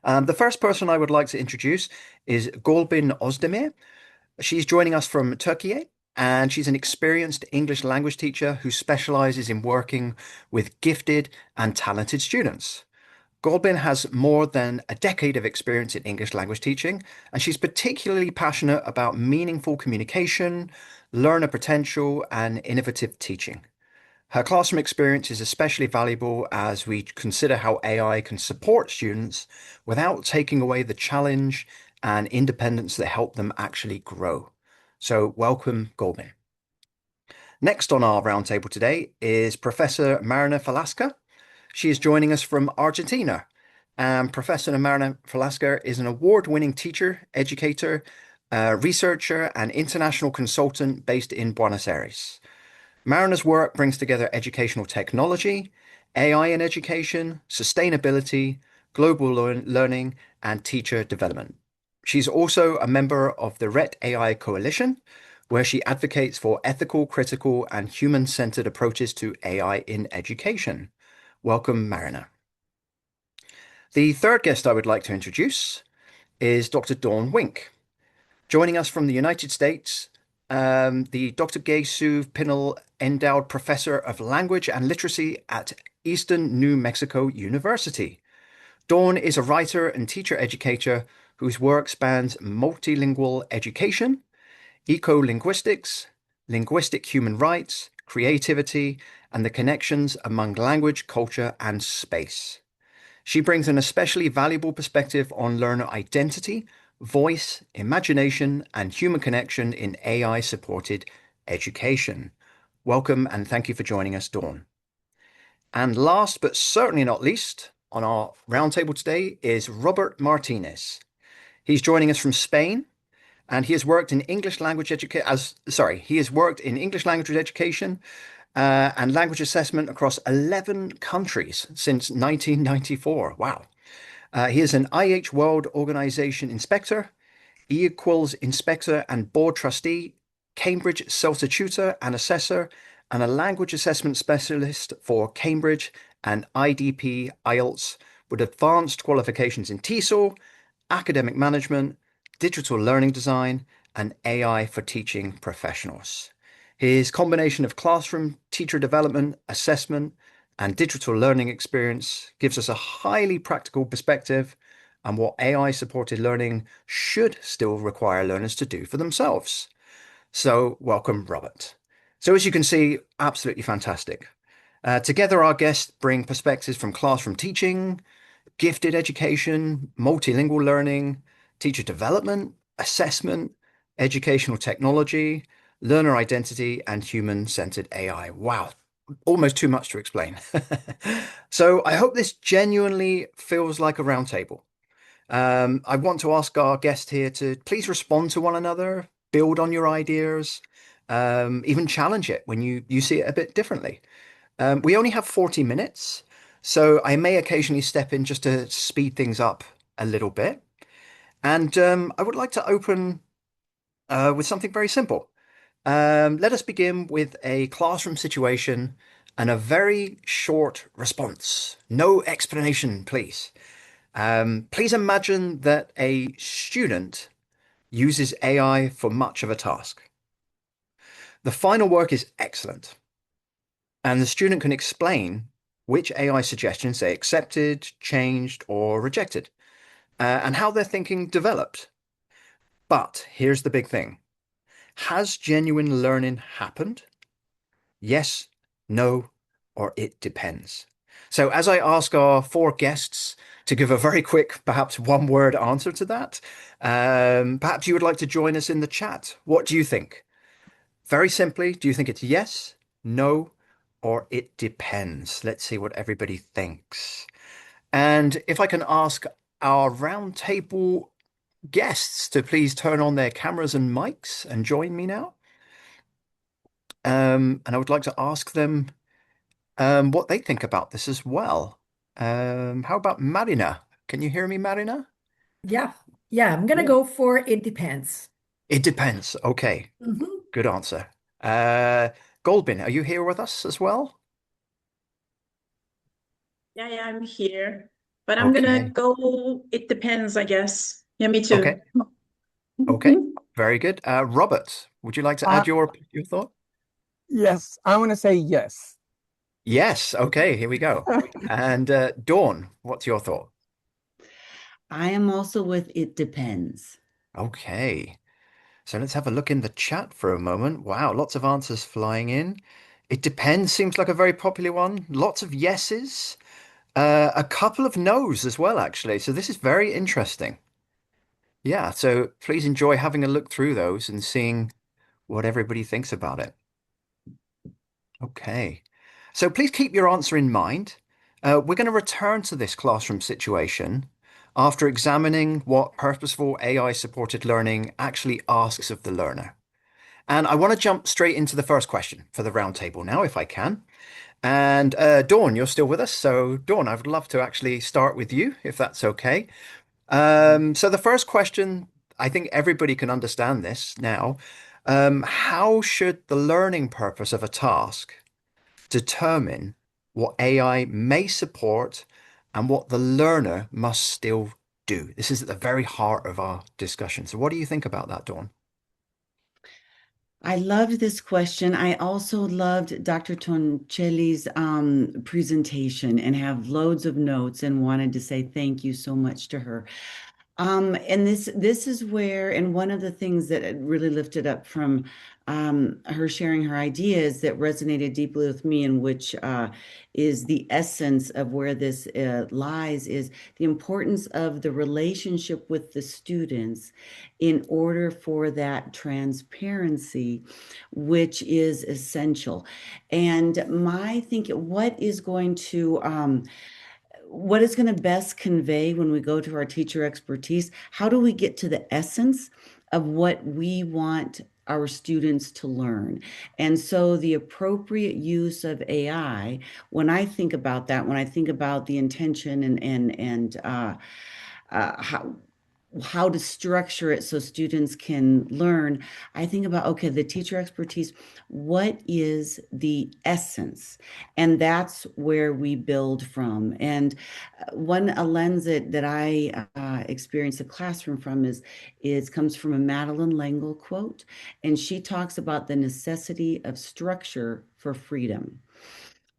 The first person I would like to introduce is Gülbin Özdemir. She's joining us from Türkiye, and she's an experienced English language teacher who specializes in working with gifted and talented students. Gülbin has more than a decade of experience in English language teaching, and she's particularly passionate about meaningful communication, learner potential, and innovative teaching. Her classroom experience is especially valuable as we consider how AI can support students without taking away the challenge and independence that help them actually grow. So, welcome, Gülbin. Next on our roundtable today is Professor Marina Falasca. She is joining us from Argentina. And Professor Marina Falasca is an award-winning teacher, educator, a researcher and international consultant based in Buenos Aires. Marina's work brings together educational technology, AI in education, sustainability, global learning, and teacher development. She's also a member of the RET AI Coalition, where she advocates for ethical, critical, and human-centered approaches to AI in education. Welcome, Marina. The third guest I would like to introduce is Dr. Dawn Wink. Joining us from the United States, the Dr. Gay Sue Pinnell Endowed Professor of Language and Literacy at Eastern New Mexico University. Dawn is a writer and teacher educator whose work spans multilingual education, eco-linguistics, linguistic human rights, creativity, and the connections among language, culture, and space. She brings an especially valuable perspective on learner identity, voice, imagination, and human connection in AI-supported education. Welcome and thank you for joining us, Dawn. And last but certainly not least, on our roundtable today is Robert Martínez. He's joining us from Spain, and he has worked in English language education and language assessment across 11 countries since 1994. Wow. He is an IH World Organization Inspector, E-Equals Inspector and Board Trustee, Cambridge CELTA Tutor and Assessor, and a Language Assessment Specialist for Cambridge and IDP IELTS with advanced qualifications in TESOL, Academic Management, Digital Learning Design, and AI for Teaching Professionals. His combination of classroom teacher development, assessment, and digital learning experience gives us a highly practical perspective on what AI-supported learning should still require learners to do for themselves. So welcome, Robert. So as you can see, absolutely fantastic. Together, our guests bring perspectives from classroom teaching, gifted education, multilingual learning, teacher development, assessment, educational technology, learner identity, and human-centered AI. Wow, almost too much to explain. So I hope this genuinely feels like a roundtable. I want to ask our guest here to please respond to one another, build on your ideas, even challenge it when you see it a bit differently. We only have 40 minutes, so I may occasionally step in just to speed things up a little bit. And I would like to open with something very simple. Let us begin with a classroom situation and a very short response. No explanation, please. Please imagine that a student uses AI for much of a task. The final work is excellent, and the student can explain which AI suggestions they accepted, changed, or rejected, and how their thinking developed. But here's the big thing. Has genuine learning happened? Yes, no, or it depends. So as I ask our four guests to give a very quick, perhaps one-word answer to that, perhaps you would like to join us in the chat. What do you think? Very simply, do you think it's yes, no, or it depends? Let's see what everybody thinks. And if I can ask our roundtable guests to please turn on their cameras and mics and join me now. And I would like to ask them what they think about this as well. How about Marina? Can you hear me, Marina? Yeah, yeah, I'm gonna Yeah. go for it depends. It depends. Okay, Mhm. good answer. Uh, Gülbin, are you here with us as well? Yeah, I'm here. But I'm gonna Okay, go, it depends, I guess. Yeah, me okay, too. okay. Very good. Robert, would you like to Uh, add your thought? yes, I want to say yes. Yes. Okay, here we go. And Dawn, what's your thought? I am also with it depends. Okay. So let's have a look in the chat for a moment. Wow, lots of answers flying in. It depends, seems like a very popular one. Lots of yeses, a couple of no's as well, actually. So this is very interesting. Yeah, so please enjoy having a look through those and seeing what everybody thinks about it. Okay. So please keep your answer in mind. We're going to return to this classroom situation after examining what purposeful AI-supported learning actually asks of the learner. And I want to jump straight into the first question for the roundtable now, if I can. And Dawn, you're still with us. So Dawn, I would love to actually start with you, if that's okay. So the first question, I think everybody can understand this now. How should the learning purpose of a task determine what AI may support and what the learner must still do? This is at the very heart of our discussion. So what do you think about that, Dawn? I loved this question. I also loved Dr. Toncelli's presentation and have loads of notes and wanted to say thank you so much to her. And this is where, and one of the things that really lifted up from her sharing her ideas that resonated deeply with me, and which is the essence of where this lies, is the importance of the relationship with the students in order for that transparency, which is essential. And my thinking, what is going to best convey when we go to our teacher expertise? How do we get to the essence of what we want our students to learn? And so the appropriate use of AI, when I think about that, when I think about the intention and how to structure it so students can learn, I think about, okay, the teacher expertise, what is the essence? And that's where we build from. And a lens that I experience the classroom from is comes from a Madeline L'Engle quote. And she talks about the necessity of structure for freedom.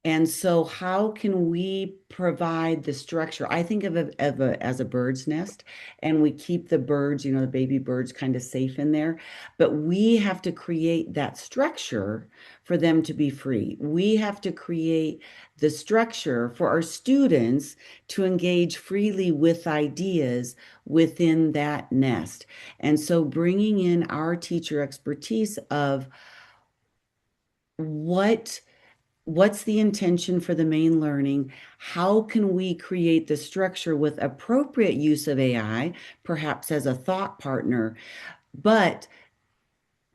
And so how can we provide the structure? I think of it as a bird's nest, and we keep the birds, the baby birds, kind of safe in there. But we have to create that structure for them to be free. We have to create the structure for our students to engage freely with ideas within that nest. And so bringing in our teacher expertise of what's the intention for the main learning? How can we create the structure with appropriate use of AI, perhaps as a thought partner, but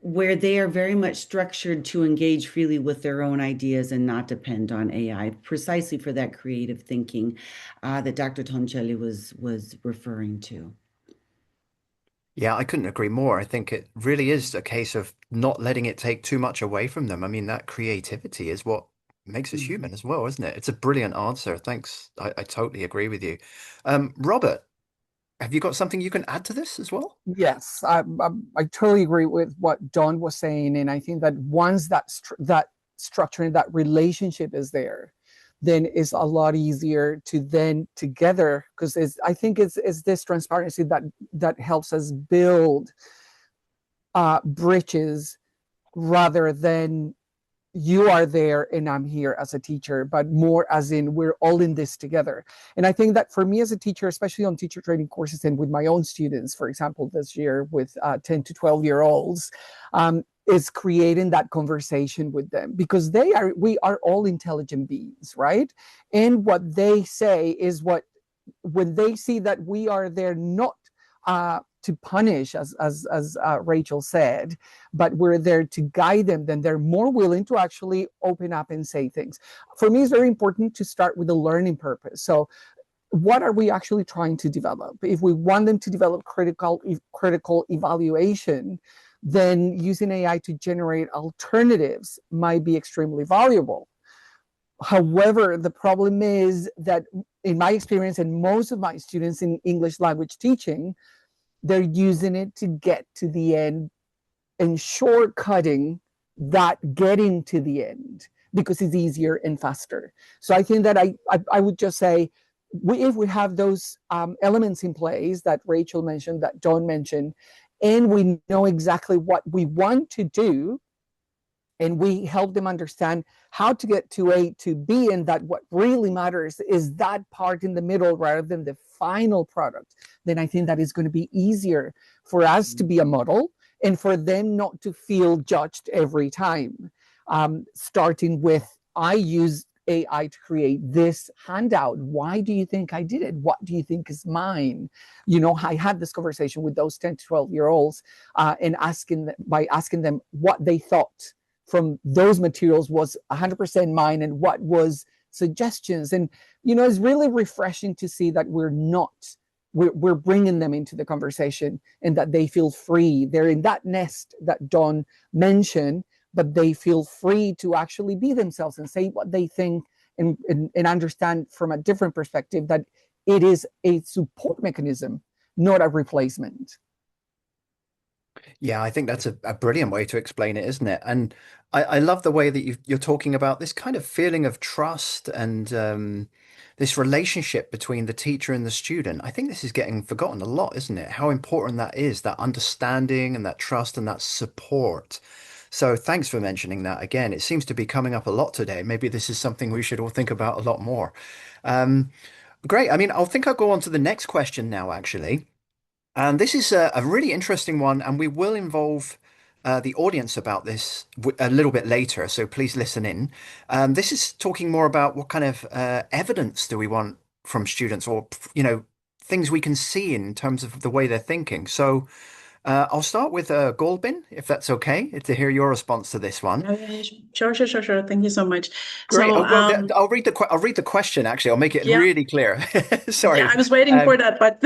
where they are very much structured to engage freely with their own ideas and not depend on AI, precisely for that creative thinking that Dr. Toncelli was referring to. Yeah, I couldn't agree more. I think it really is a case of not letting it take too much away from them. I mean, that creativity is what makes us human as well, isn't it? It's a brilliant answer. Thanks. I totally agree with you. Robert, have you got something you can add to this as well? Yes, I totally agree with what Dawn was saying, and I think that once that structure and that relationship is there, then it's a lot easier to then together, because I think it's this transparency that helps us build bridges rather than you are there and I'm here as a teacher, but more as in we're all in this together. And I think that for me as a teacher, especially on teacher training courses and with my own students, for example, this year with 10 to 12-year-olds, is creating that conversation with them, because we are all intelligent beings, right? And what they say is when they see that we are there not to punish, as Rachel said, but we're there to guide them, then they're more willing to actually open up and say things. For me, it's very important to start with the learning purpose. So what are we actually trying to develop? If we want them to develop critical evaluation, then using AI to generate alternatives might be extremely valuable. However, the problem is that in my experience and most of my students in English language teaching, they're using it to get to the end and shortcutting that getting to the end because it's easier and faster. So I think that I would just say, if we have those elements in place that Rachel mentioned, that Dawn mentioned, and we know exactly what we want to do, and we help them understand how to get to A to B, and that what really matters is that part in the middle rather than the final product, then I think that is going to be easier for us to be a model and for them not to feel judged every time. Starting with, I use AI to create this handout. Why do you think I did it? What do you think is mine? You know, I had this conversation with those 10 to 12-year-olds and asking them what they thought from those materials was 100% mine and what was suggestions. And, you know, it's really refreshing to see that we're bringing them into the conversation and that they feel free. They're in that nest that Dawn mentioned, but they feel free to actually be themselves and say what they think and understand from a different perspective that it is a support mechanism, not a replacement. Yeah, I think that's a brilliant way to explain it, isn't it? And I love the way that you're talking about this kind of feeling of trust and this relationship between the teacher and the student. I think this is getting forgotten a lot, isn't it? How important that is, that understanding and that trust and that support. So thanks for mentioning that again. It seems to be coming up a lot today. Maybe this is something we should all think about a lot more. Um, Great. I mean, I'll go on to the next question now, actually. And this is a really interesting one, and we will involve the audience about this a little bit later, so please listen in. This is talking more about what kind of evidence do we want from students, or things we can see in terms of the way they're thinking. So I'll start with Gülbin, if that's okay, to hear your response to this one. Oh, yeah, sure. Thank you so much. Great. So, I'll read the question. Actually, I'll make it yeah, really clear. Sorry. yeah, I was waiting for that, but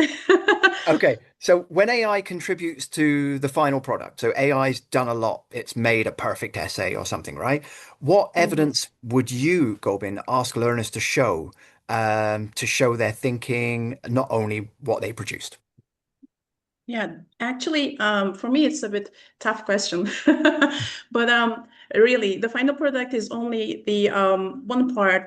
Okay, so when AI contributes to the final product, so AI's done a lot, it's made a perfect essay or something, right? What evidence would you, Gobin, ask learners to show their thinking, not only what they produced? Yeah, actually, for me, it's a bit tough question, but really, the final product is only the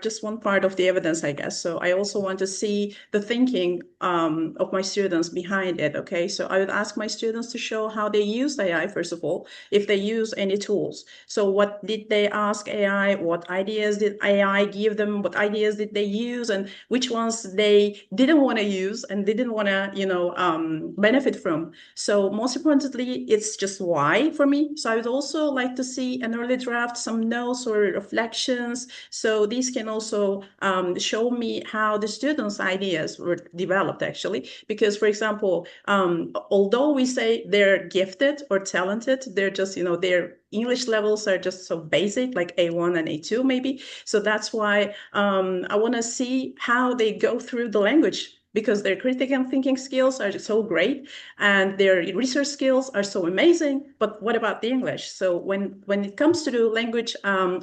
just one part of the evidence, I guess. So I also want to see the thinking of my students behind it. Okay, so I would ask my students to show how they use AI, first of all, if they use any tools. So what did they ask AI? What ideas did AI give them? What ideas did they use? And which ones they didn't want to use and didn't want to, benefit from. So most importantly, it's just why for me. So I would also like to see an early draft, some notes or reflections. So these can also show me how the students' ideas were developed, actually. Because, for example, although we say they're gifted or talented, they're just, their English levels are just so basic, like A1 and A2 maybe. So that's why I want to see how they go through the language, because their critical thinking skills are just so great and their research skills are so amazing. But what about the English? So when it comes to the language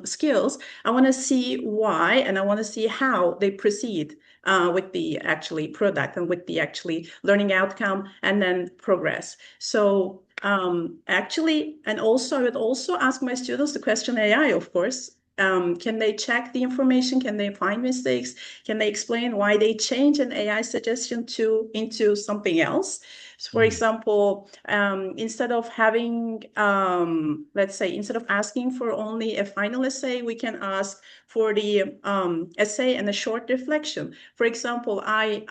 skills, I want to see why, and I want to see how they proceed with the actually product and with the actually learning outcome, and then progress. So actually, and also I would also ask my students to question AI, of course. Can they check the information? Can they find mistakes? Can they explain why they change an AI suggestion into something else? So for example, instead of having, let's say, instead of asking for only a final essay, we can ask for the essay and a short reflection. For example, I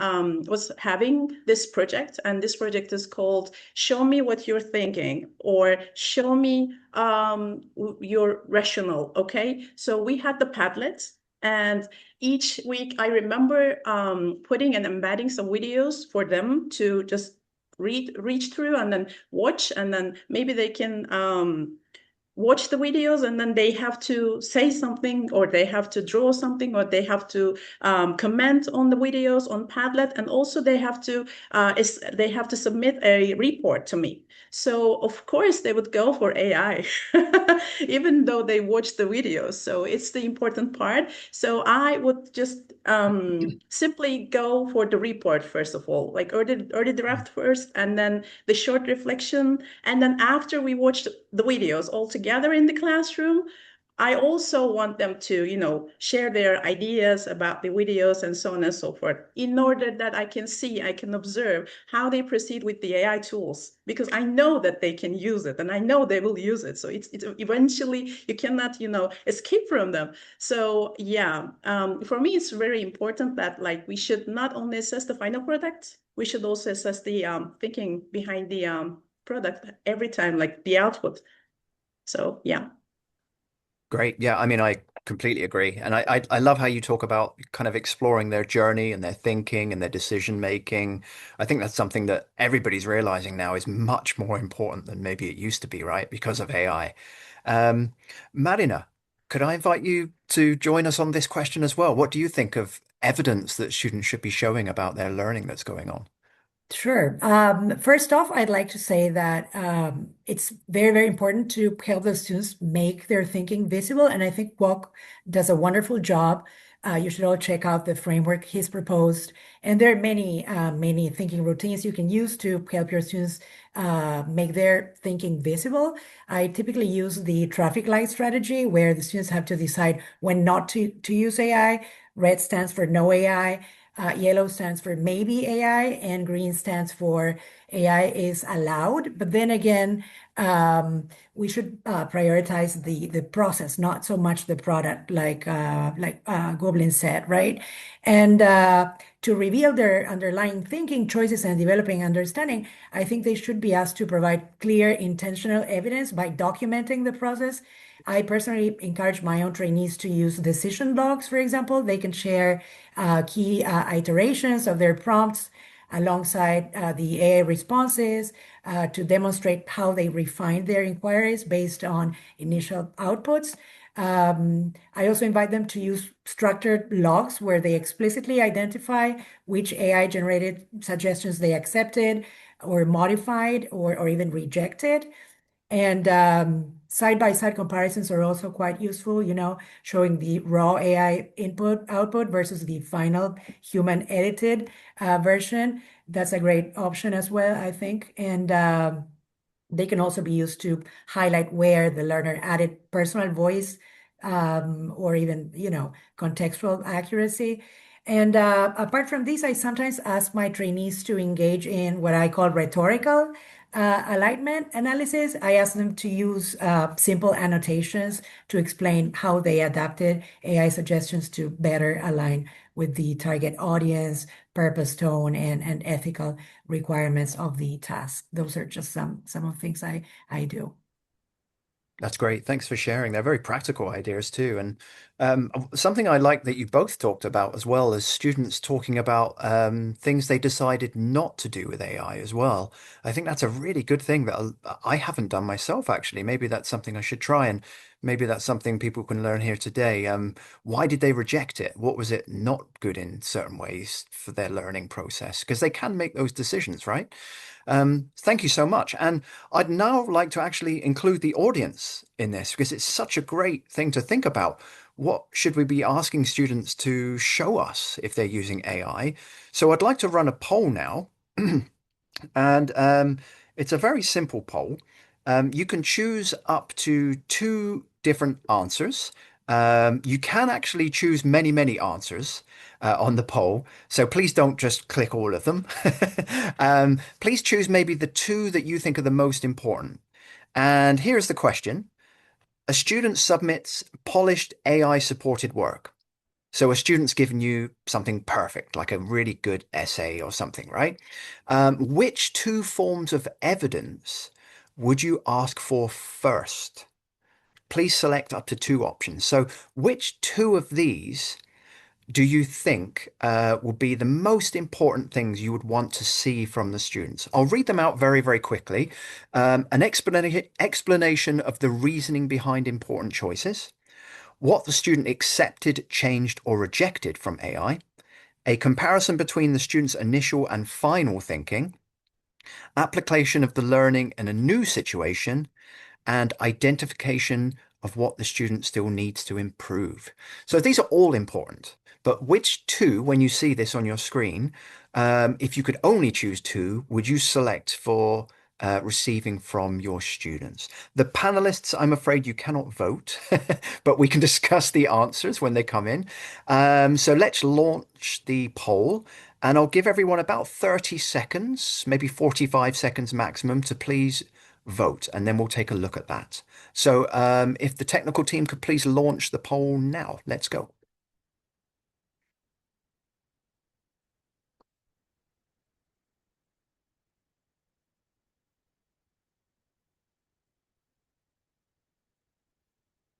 was having this project, and this project is called Show Me What You're Thinking, or Show Me Your Rational, okay? So we had the Padlet, and each week I remember putting and embedding some videos for them to just reach through and then watch, and then maybe they can watch the videos, and then they have to say something, or they have to draw something, or they have to comment on the videos on Padlet, and also they have to submit a report to me. So of course they would go for AI, even though they watch the videos. So it's the important part. So I would just simply go for the report first of all, like early draft first, and then the short reflection, and then after we watched the videos all together in the classroom, I also want them to, share their ideas about the videos and so on and so forth, in order that I can observe how they proceed with the AI tools, because I know that they can use it and I know they will use it. So it's eventually you cannot, escape from them. So yeah, for me, it's very important that we should not only assess the final product, we should also assess the thinking behind the product every time, like the output. So yeah. Great. Yeah, I mean, I Completely agree. And I love how you talk about kind of exploring their journey and their thinking and their decision making. I think that's something that everybody's realizing now is much more important than maybe it used to be, right? Because of AI. Um, Marina, could I invite you to join us on this question as well? What do you think of evidence that students should be showing about their learning that's going on? Sure. First off, I'd like to say that it's very, very important to help the students make their thinking visible. And I think Quoc does a wonderful job. You should all check out the framework he's proposed. And there are many thinking routines you can use to help your students make their thinking visible. I typically use the traffic light strategy, where the students have to decide when not to use AI. Red stands for no AI. Yellow stands for maybe AI, and green stands for AI is allowed. But then again, we should prioritize the process, not so much the product, like Gülbin said, right? And to reveal their underlying thinking, choices, and developing understanding, I think they should be asked to provide clear, intentional evidence by documenting the process. I personally encourage my own trainees to use decision logs, for example. They can share key iterations of their prompts alongside the AI responses to demonstrate how they refined their inquiries based on initial outputs. I also invite them to use structured logs where they explicitly identify which AI generated suggestions they accepted or modified or even rejected. And side-by-side comparisons are also quite useful, showing the raw AI input output versus the final human edited version. That's a great option as well, I think. And they can also be used to highlight where the learner added personal voice or even, contextual accuracy. And apart from this, I sometimes ask my trainees to engage in what I call rhetorical alignment analysis. I ask them to use simple annotations to explain how they adapted AI suggestions to better align with the target audience, purpose, tone, and ethical requirements of the task. Those are just some of the things I do. That's great. Thanks for sharing. They're very practical ideas too. And something I like that you both talked about as well as students talking about things they decided not to do with AI as well. I think that's a really good thing that I haven't done myself, actually. Maybe that's something I should try. And maybe that's something people can learn here today. Why did they reject it? What was it not good in certain ways for their learning process? Because they can make those decisions, right? Thank you so much. And I'd now like to actually include the audience in this because it's such a great thing to think about. What should we be asking students to show us if they're using AI? So I'd like to run a poll now. And it's a very simple poll. You can choose up to two different answers. You can actually choose many, many answers on the poll. So please don't just click all of them. Please choose maybe the two that you think are the most important. And here's the question. A student submits polished AI supported work. So a student's given you something perfect, like a really good essay or something, right? Which two forms of evidence would you ask for first? Please select up to two options. So which two of these do you think would be the most important things you would want to see from the students? I'll read them out very, very quickly. An explanation of the reasoning behind important choices, what the student accepted, changed, or rejected from AI, a comparison between the student's initial and final thinking, application of the learning in a new situation, and identification of what the student still needs to improve. So these are all important, but which two, when you see this on your screen, if you could only choose two, would you select for receiving from your students? The panelists, I'm afraid you cannot vote, but we can discuss the answers when they come in. So let's launch the poll. And I'll give everyone about 30 seconds, maybe 45 seconds maximum, to please vote, and then we'll take a look at that. So if the technical team could please launch the poll now. Let's go.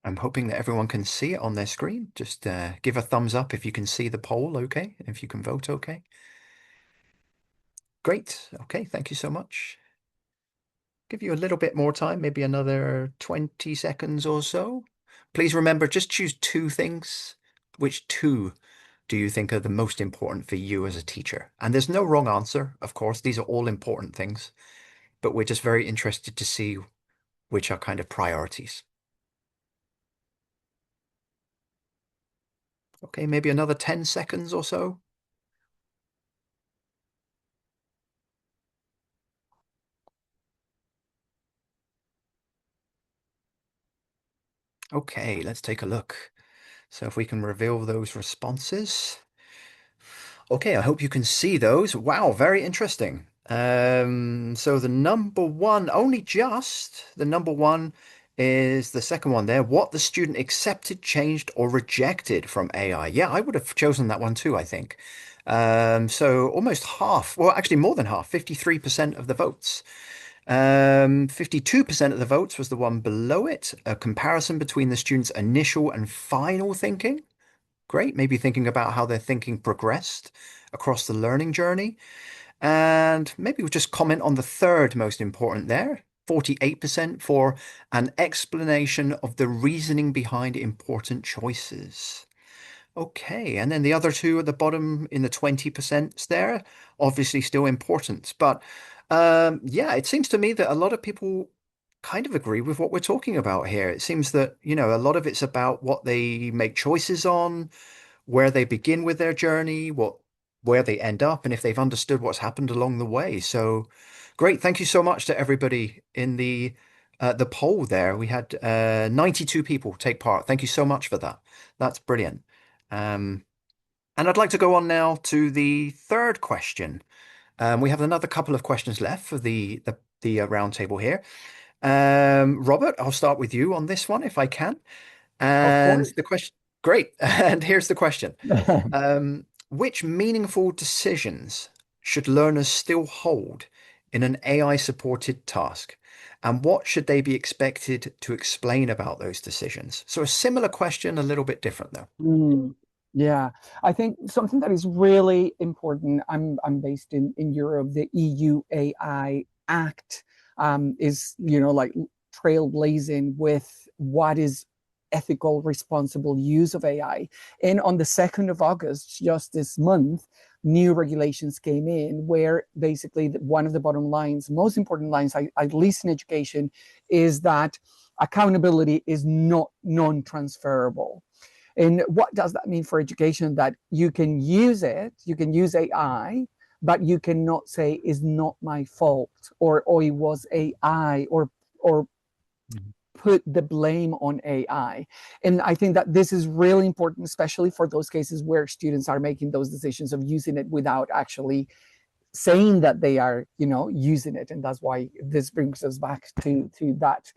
I'm hoping that everyone can see it on their screen. Just give a thumbs up if you can see the poll, okay? If you can vote, okay? Great. Okay, thank you so much. Give you a little bit more time, maybe another 20 seconds or so. Please remember, just choose two things. Which two do you think are the most important for you as a teacher? And there's no wrong answer, of course. These are all important things, but we're just very interested to see which are kind of priorities. Okay, maybe another 10 seconds or so. Okay, let's take a look. So if we can reveal those responses. Okay, I hope you can see those. Wow, very interesting. So the number one, only just the number one is the second one there. What the student accepted, changed, or rejected from AI. Yeah, I would have chosen that one too, I think. So almost half, well, actually more than half, 53% of the votes. 52% of the votes was the one below it, a comparison between the student's initial and final thinking. Great, maybe thinking about how their thinking progressed across the learning journey. And maybe we'll just comment on the third most important there, 48% for an explanation of the reasoning behind important choices. Okay, and then the other two at the bottom in the 20% there, obviously still important. But yeah, it seems to me that a lot of people kind of agree with what we're talking about here. It seems that, you know, a lot of it's about what they make choices on, where they begin with their journey, where they end up, and if they've understood what's happened along the way. So great. Thank you so much to everybody in the poll there. We had 92 people take part. Thank you so much for that. That's brilliant. And I'd like to go on now to the third question. We have another couple of questions left for the roundtable here. Robert, I'll start with you on this one if I can. And the question, great. And here's the question. Which meaningful decisions should learners still hold in an AI-supported task? And what should they be expected to explain about those decisions? So a similar question, a little bit different though. Yeah, I think something that is really important. I'm based in Europe. The EU AI Act is, you know, like trailblazing with what is ethical, responsible use of AI. And on the 2nd of August, just this month, new regulations came in where basically one of the bottom lines, most important lines, at least in education, is that accountability is not non-transferable. And what does that mean for education? That you can use it, you can use AI, but you cannot say is not my fault or it was AI or put the blame on AI. And I think that this is really important, especially for those cases where students are making those decisions of using it without actually saying that they are, you know, using it. And that's why this brings us back to that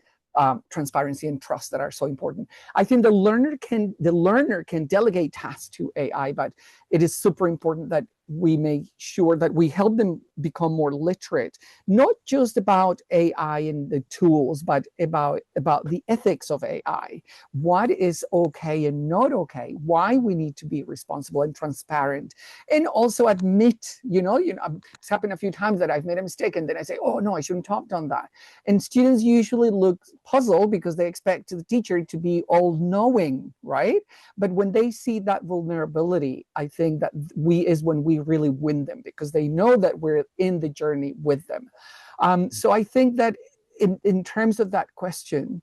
transparency and trust that are so important. I think the learner can delegate tasks to AI, but it is super important that we make sure that we help them become more literate, not just about AI and the tools, but about the ethics of AI. What is okay and not okay? Why we need to be responsible and transparent, and also admit, you know, it's happened a few times that I've made a mistake, and then I say, oh no, I shouldn't have done that. And students usually look puzzled because they expect the teacher to be all-knowing, right? But when they see that vulnerability, I think that is when we really win them, because they know that we're in the journey with them. So I think that in terms of that question,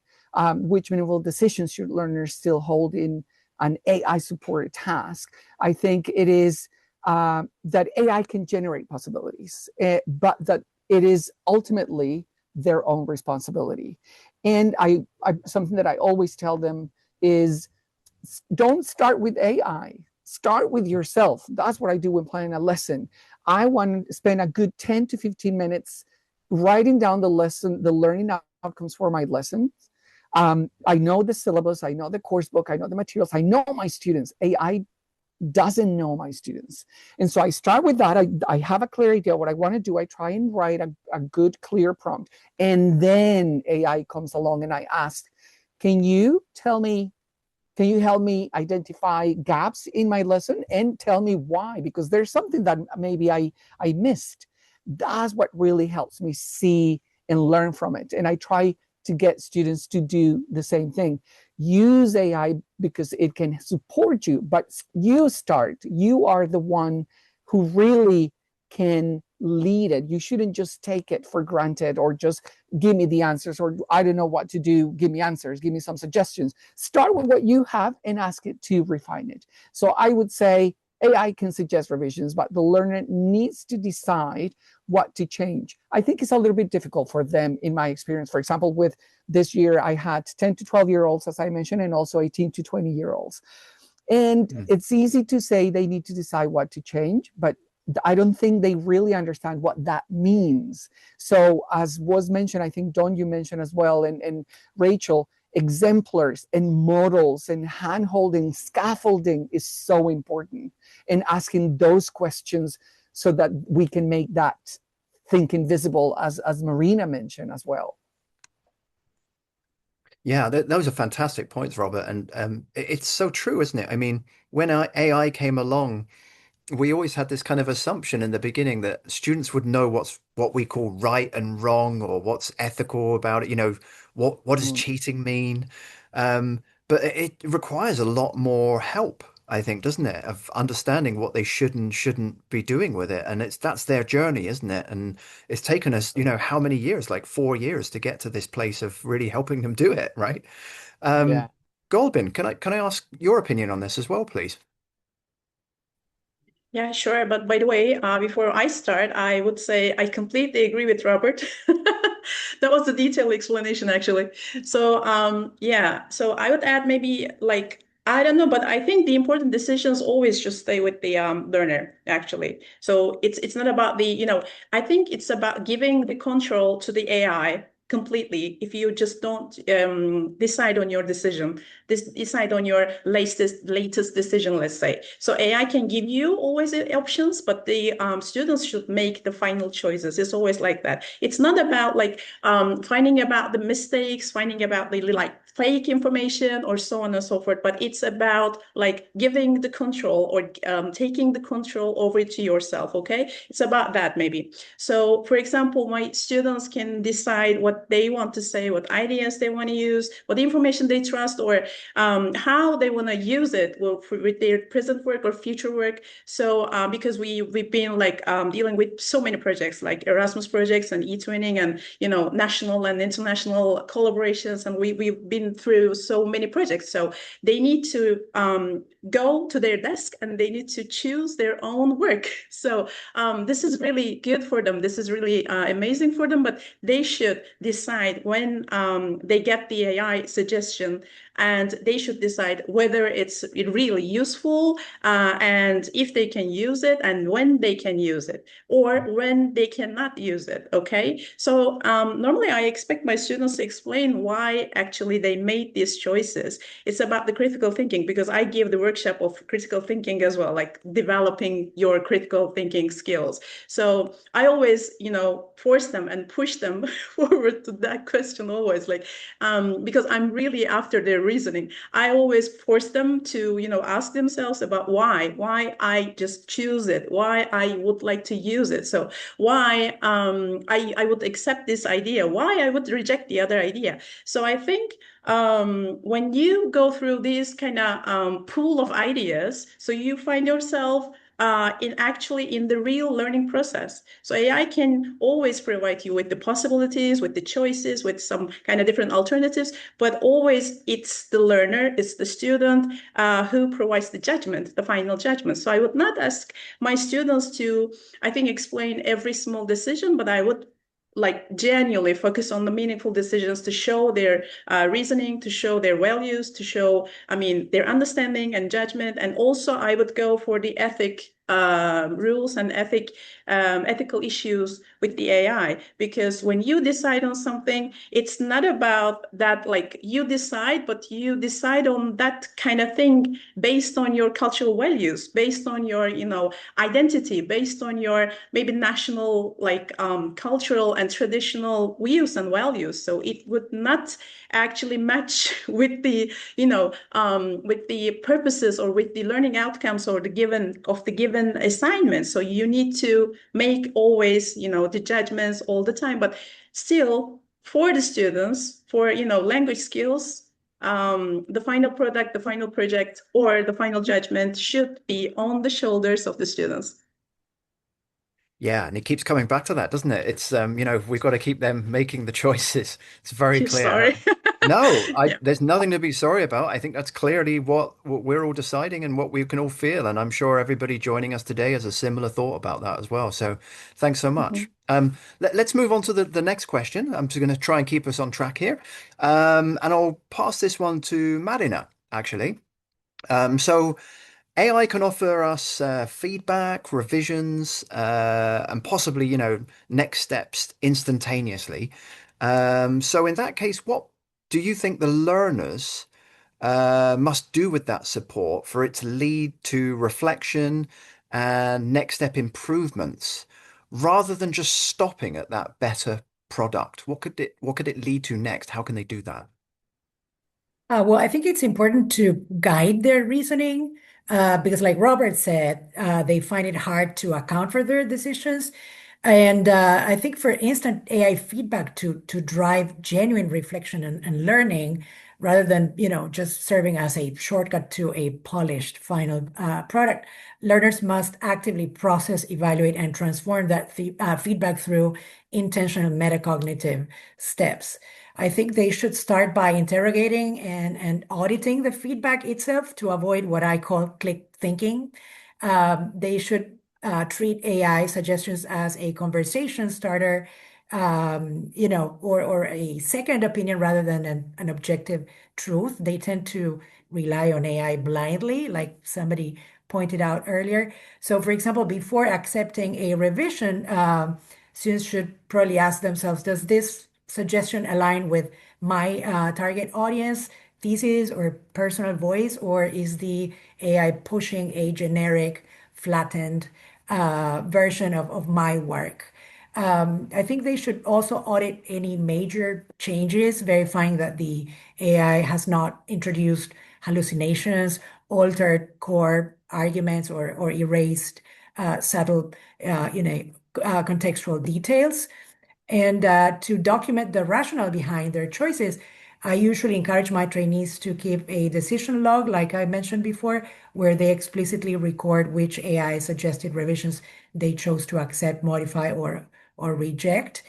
which meaningful decisions should learners still hold in an AI-supported task, I think it is that AI can generate possibilities, but that it is ultimately their own responsibility. And I something that I always tell them is, don't start with AI. Start with yourself. That's what I do when planning a lesson. I want to spend a good 10 to 15 minutes writing down the lesson, the learning outcomes for my lessons. I know the syllabus, I know the course book, I know the materials, I know my students. AI doesn't know my students. And so I start with that. I have a clear idea what I want to do. I try and write a good, clear prompt. And then AI comes along and I ask, can you help me identify gaps in my lesson and tell me why? Because there's something that maybe I missed. That's what really helps me see and learn from it. And I try to get students to do the same thing. Use AI because it can support you, but you are the one who really can lead it. You shouldn't just take it for granted or just give me the answers, or I don't know what to do, give me answers, give me some suggestions. Start with what you have and ask it to refine it. So I would say AI can suggest revisions, but the learner needs to decide what to change. I think it's a little bit difficult for them, in my experience. For example, with this year, I had 10 to 12-year-olds, as I mentioned, and also 18 to 20-year-olds. And it's easy to say they need to decide what to change, but I don't think they really understand what that means. So as was mentioned, I think, Don, you mentioned as well, and Rachel, exemplars and models and hand-holding, scaffolding is so important, and asking those questions so that we can make that thinking visible, as Marina mentioned as well. Yeah, those are fantastic points, Robert. And it's so true, isn't it? I mean, when AI came along, we always had this kind of assumption in the beginning that students would know what we call right and wrong, or what's ethical about it. What does cheating mean? But it requires a lot more help, I think, doesn't it, of understanding what they should and shouldn't be doing with it. And that's their journey, isn't it? And it's taken us, how many years, like 4 years, to get to this place of really helping them do it, right? Yeah. Gülbin, can I ask your opinion on this as well, please? Yeah, sure. But by the way, before I start, I would say I completely agree with Robert. That was a detailed explanation, actually. So, yeah, so I would add maybe like, I don't know, but I think the important decisions always just stay with the learner, actually. So it's not about I think it's about giving the control to the AI completely. If you just don't decide on your decision, decide on your latest decision, let's say. So AI can give you always the options, but the students should make the final choices. It's always like that. It's not about like finding about the mistakes, finding about the like fake information or so on and so forth, but it's about like giving the control, or taking the control over to yourself. Okay, it's about that maybe. So for example, my students can decide what they want to say, what ideas they want to use, what information they trust, or how they want to use it with their present work or future work. So because we've been like dealing with so many projects like Erasmus projects and e-twinning and national and international collaborations, and we've been through so many projects. So they need to go to their desk and they need to choose their own work. So this is really good for them. This is really amazing for them, but they should decide when they get the AI suggestion, and they should decide whether it's really useful and if they can use it, and when they can use it, or when they cannot use it. Okay, so normally I expect my students to explain why actually they made these choices. It's about the critical thinking, because I give the workshop of critical thinking as well, like developing your critical thinking skills. So I always force them and push them forward to that question, always, like because I'm really after their reasoning. I always force them to ask themselves about why I just choose it, why I would like to use it, so why I would accept this idea, why I would reject the other idea. So I think when you go through this kind of pool of ideas, so you find yourself in the real learning process. So AI can always provide you with the possibilities, with the choices, with some kind of different alternatives, but always it's the learner, it's the student who provides the judgment, the final judgment. So I would not ask my students to, I think, explain every small decision, but I would like genuinely focus on the meaningful decisions, to show their reasoning, to show their values, to show, their understanding and judgment. And also I would go for the rules and ethical issues with the AI. Because when you decide on something, it's not about that, like you decide, but you decide on that kind of thing based on your cultural values, based on your, identity, based on your maybe national, like cultural and traditional views and values. So it would not actually match with the, with the purposes or with the learning outcomes or the given assignment. So you need to make always, the judgments all the time, but still for the students, for, language skills, the final product, the final project, or the final judgment should be on the shoulders of the students. Yeah, and it keeps coming back to that, doesn't it? It's we've got to keep them making the choices. It's very clear. Sorry. No, Yeah. there's nothing to be sorry about. I think that's clearly what we're all deciding and what we can all feel. And I'm sure everybody joining us today has a similar thought about that as well. So thanks so much. Let's move on to the next question. I'm just going to try and keep us on track here. And I'll pass this one to Marina, actually. So AI can offer us feedback, revisions, and possibly, next steps instantaneously. So in that case, what do you think the learners must do with that support for it to lead to reflection and next step improvements, rather than just stopping at that better product? What could it lead to next? How can they do that? Well, I think it's important to guide their reasoning because, like Robert said, they find it hard to account for their decisions. And I think for instant AI feedback to drive genuine reflection and learning rather than, just serving as a shortcut to a polished final product, learners must actively process, evaluate, and transform that feedback through intentional metacognitive steps. I think they should start by interrogating and auditing the feedback itself to avoid what I call click thinking. They should treat AI suggestions as a conversation starter, or a second opinion rather than an objective truth. They tend to rely on AI blindly, like somebody pointed out earlier. So, for example, before accepting a revision, students should probably ask themselves, does this suggestion align with my target audience, thesis, or personal voice, or is the AI pushing a generic, flattened version of my work? I think they should also audit any major changes, verifying that the AI has not introduced hallucinations, altered core arguments, or erased subtle, contextual details. And to document the rationale behind their choices, I usually encourage my trainees to keep a decision log, like I mentioned before, where they explicitly record which AI suggested revisions they chose to accept, modify, or reject.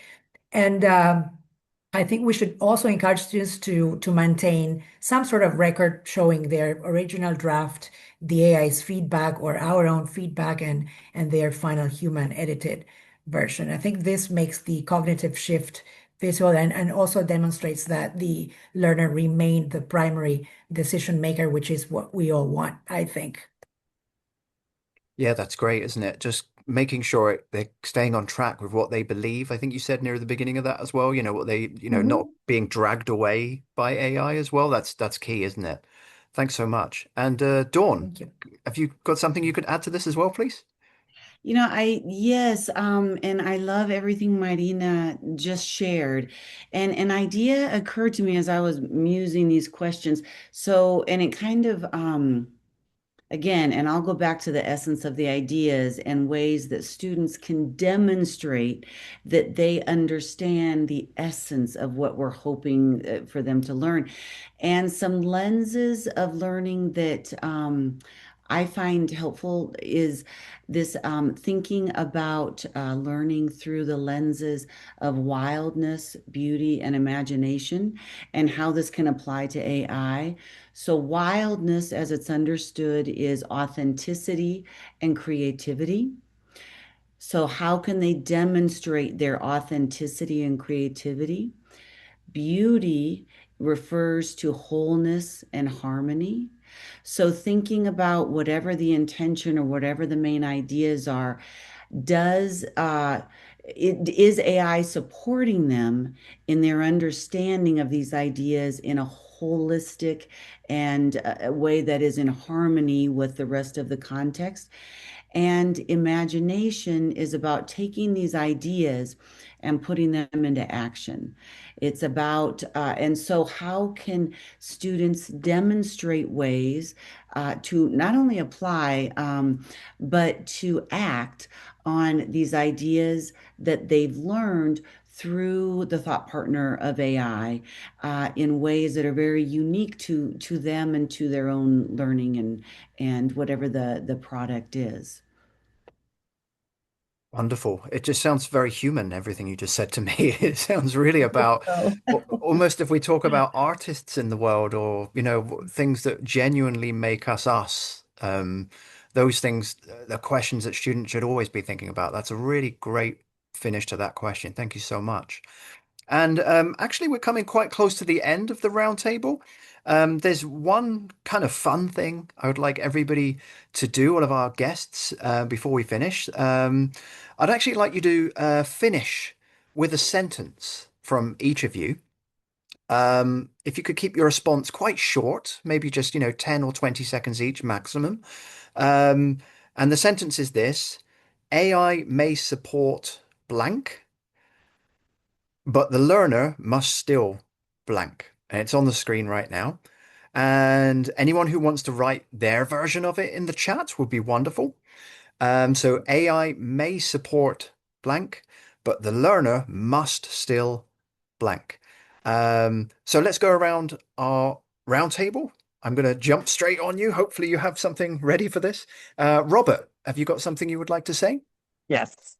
And I think we should also encourage students to maintain some sort of record showing their original draft, the AI's feedback, or our own feedback, and their final human edited version. I think this makes the cognitive shift visual and also demonstrates that the learner remained the primary decision maker, which is what we all want, I think. Yeah, that's great, isn't it? Just making sure they're staying on track with what they believe. I think you said near the beginning of that as well, what they, not Mhm. being dragged away by AI as well. That's key, isn't it? Thanks so much. And Dawn, Thank you. have you got something you could add to this as well, please? Yes, and I love everything Marina just shared. And an idea occurred to me as I was musing these questions. So, and it kind of again, and I'll go back to the essence of the ideas and ways that students can demonstrate that they understand the essence of what we're hoping for them to learn. And some lenses of learning that I find helpful is this thinking about learning through the lenses of wildness, beauty, and imagination, and how this can apply to AI. So, wildness, as it's understood, is authenticity and creativity. So, how can they demonstrate their authenticity and creativity? Beauty refers to wholeness and harmony. So thinking about whatever the intention or whatever the main ideas are, does is AI supporting them in their understanding of these ideas in a holistic and a way that is in harmony with the rest of the context? And imagination is about taking these ideas and putting them into action. It's about, and so how can students demonstrate ways to not only apply, but to act on these ideas that they've learned through the thought partner of AI in ways that are very unique to them and to their own learning and whatever the product is. Wonderful. It just sounds very human, everything you just said to me. It sounds really about almost if we talk about artists in the world or, things that genuinely make us us, those things, the questions that students should always be thinking about. That's a really great finish to that question. Thank you so much. And actually, we're coming quite close to the end of the roundtable. There's one kind of fun thing I would like everybody to do, all of our guests, before we finish. I'd actually like you to finish with a sentence from each of you. If you could keep your response quite short, maybe just, 10 or 20 seconds each maximum. Um, and the sentence is this: AI may support blank, but the learner must still blank. And it's on the screen right now. And anyone who wants to write their version of it in the chat would be wonderful. So AI may support blank, but the learner must still blank. So let's go around our roundtable. I'm going to jump straight on you. Hopefully you have something ready for this. Robert, have you got something you would like to say? Yes.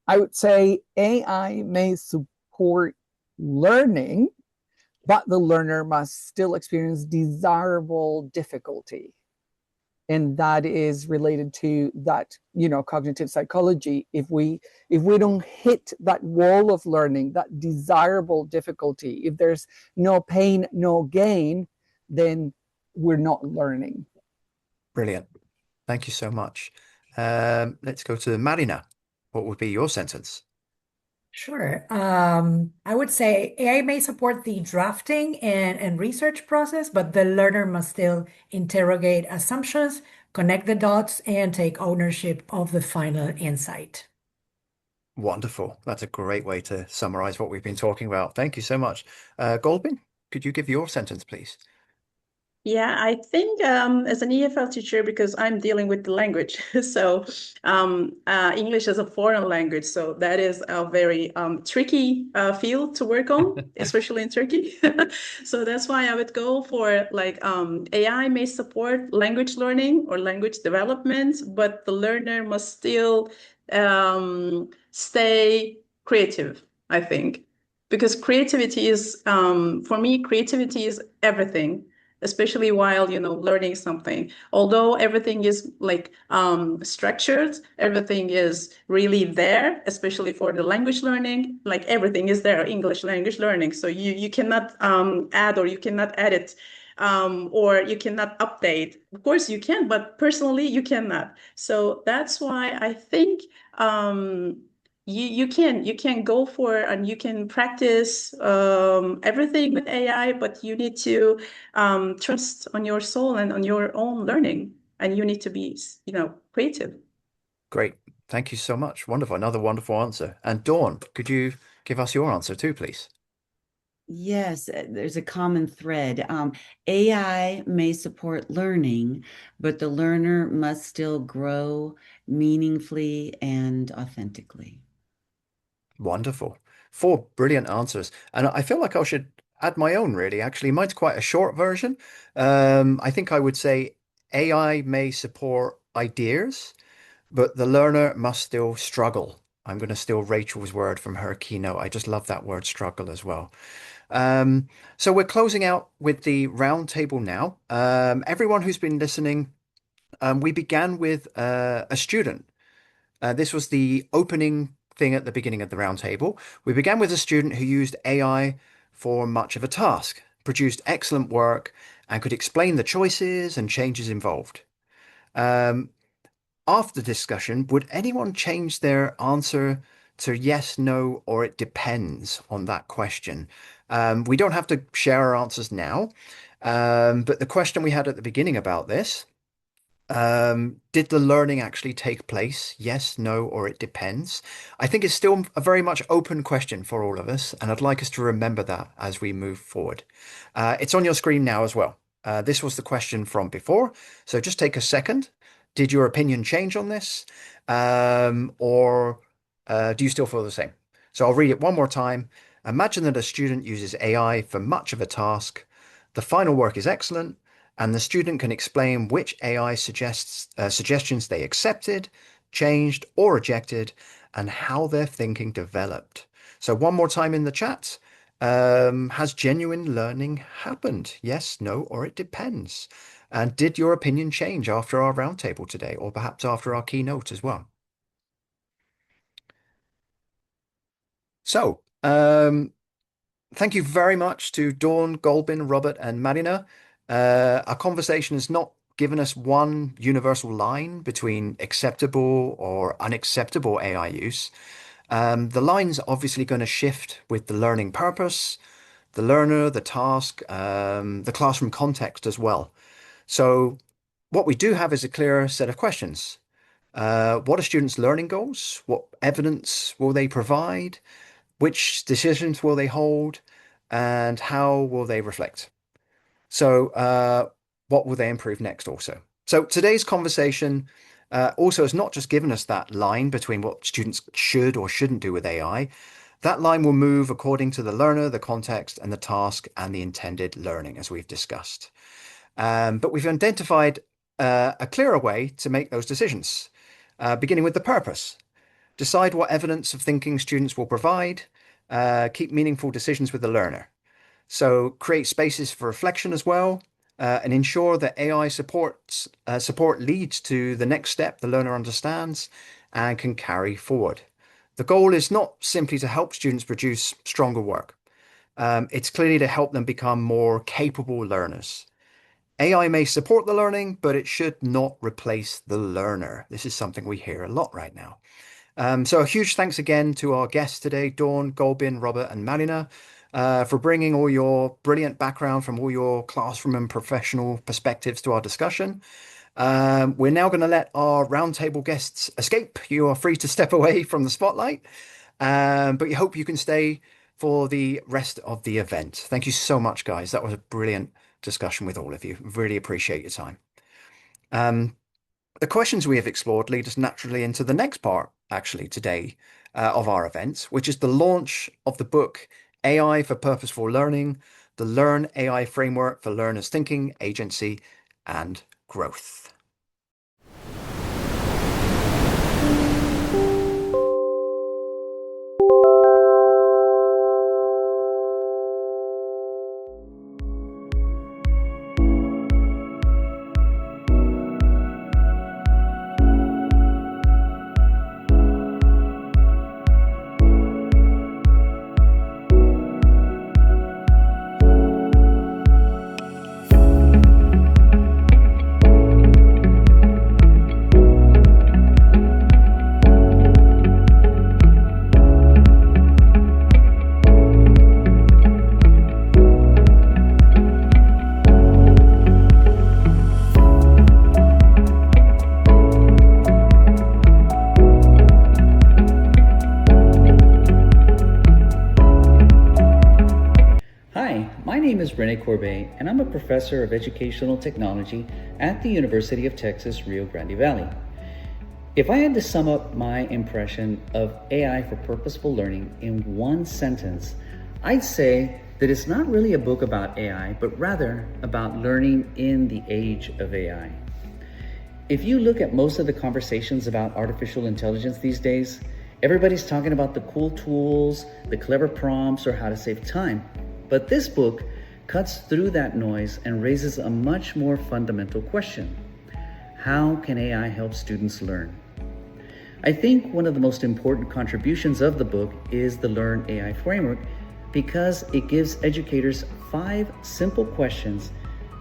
I would say AI may support learning, but the learner must still experience desirable difficulty. And that is related to that, cognitive psychology. If we don't hit that wall of learning, that desirable difficulty, if there's no pain, no gain, then we're not learning. Brilliant. Thank you so much. Let's go to Marina. What would be your sentence? Sure. I would say AI may support the drafting and research process, but the learner must still interrogate assumptions, connect the dots, and take ownership of the final insight. Wonderful. That's a great way to summarize what we've been talking about. Thank you so much. Gülbin, could you give your sentence, please? Yeah, I think as an EFL teacher, because I'm dealing with the language, so English is a foreign language, so that is a very tricky field to work on, especially in Turkey. So that's why I would go for AI may support language learning or language development, but the learner must still stay creative, I think, because creativity is, for me, creativity is everything, especially while learning something. Although everything is structured, everything is really there, especially for the language learning. Like everything is there, English language learning. So you cannot add or you cannot edit or you cannot update. Of course you can, but personally you cannot. So that's why I think you can go for and you can practice everything with AI, but you need to trust on your soul and on your own learning, and you need to be creative. Great. Thank you so much. Wonderful. Another wonderful answer. And Dawn, could you give us your answer too, please? Yes, there's a common thread. AI may support learning, but the learner must still grow meaningfully and authentically. Wonderful. Four brilliant answers. And I feel like I should add my own, really. Actually, mine's quite a short version. I think I would say AI may support ideas, but the learner must still struggle. I'm going to steal Rachel's word from her keynote. I just love that word struggle as well. So we're closing out with the roundtable now. Everyone who's been listening, we began with a student. This was the opening thing at the beginning of the roundtable. We began with a student who used AI for much of a task. produced excellent work and could explain the choices and changes involved. After the discussion, would anyone change their answer to yes, no, or it depends on that question? We don't have to share our answers now, but the question we had at the beginning about this, did the learning actually take place? Yes, no, or it depends. I think it's still a very much open question for all of us, and I'd like us to remember that as we move forward. It's on your screen now as well. This was the question from before, so just take a second. Did your opinion change on this? Or do you still feel the same? So I'll read it one more time. Imagine that a student uses AI for much of a task. The final work is excellent, and the student can explain which AI suggestions they accepted, changed, or rejected, and how their thinking developed. So one more time in the chat. Has genuine learning happened? Yes, no, or it depends. And did your opinion change after our roundtable today, or perhaps after our keynote as well? So, thank you very much to Dawn, Gülbin, Robert, and Marina. Our conversation has not given us one universal line between acceptable or unacceptable AI use. The line's obviously going to shift with the learning purpose, the learner, the task, the classroom context as well. So what we do have is a clear set of questions. What are students' learning goals? What evidence will they provide? Which decisions will they hold? And how will they reflect? So what will they improve next also? So today's conversation also has not just given us that line between what students should or shouldn't do with AI. That line will move according to the learner, the context, and the task and the intended learning, as we've discussed. But we've identified a clearer way to make those decisions, beginning with the purpose. Decide what evidence of thinking students will provide, keep meaningful decisions with the learner. So create spaces for reflection as well, and ensure that AI support leads to the next step the learner understands and can carry forward. The goal is not simply to help students produce stronger work. It's clearly to help them become more capable learners. AI may support the learning, but it should not replace the learner. This is something we hear a lot right now. So a huge thanks again to our guests today, Dawn, Gülbin, Robert, and Marina, for bringing all your brilliant background from all your classroom and professional perspectives to our discussion. We're now going to let our roundtable guests escape. You are free to step away from the spotlight, but we hope you can stay for the rest of the event. Thank you so much, guys. That was a brilliant discussion with all of you. Really appreciate your time. The questions we have explored lead us naturally into the next part, actually, today of our event, which is the launch of the book AI for Purposeful Learning, the Learn AI Framework for Learners' Thinking, Agency, and Growth. And I'm a professor of educational technology at the University of Texas, Rio Grande Valley. If I had to sum up my impression of AI for purposeful learning in one sentence, I'd say that it's not really a book about AI, but rather about learning in the age of AI. If you look at most of the conversations about artificial intelligence these days, everybody's talking about the cool tools, the clever prompts, or how to save time. But this book cuts through that noise and raises a much more fundamental question. How can AI help students learn? I think one of the most important contributions of the book is the Learn AI framework, because it gives educators 5 simple questions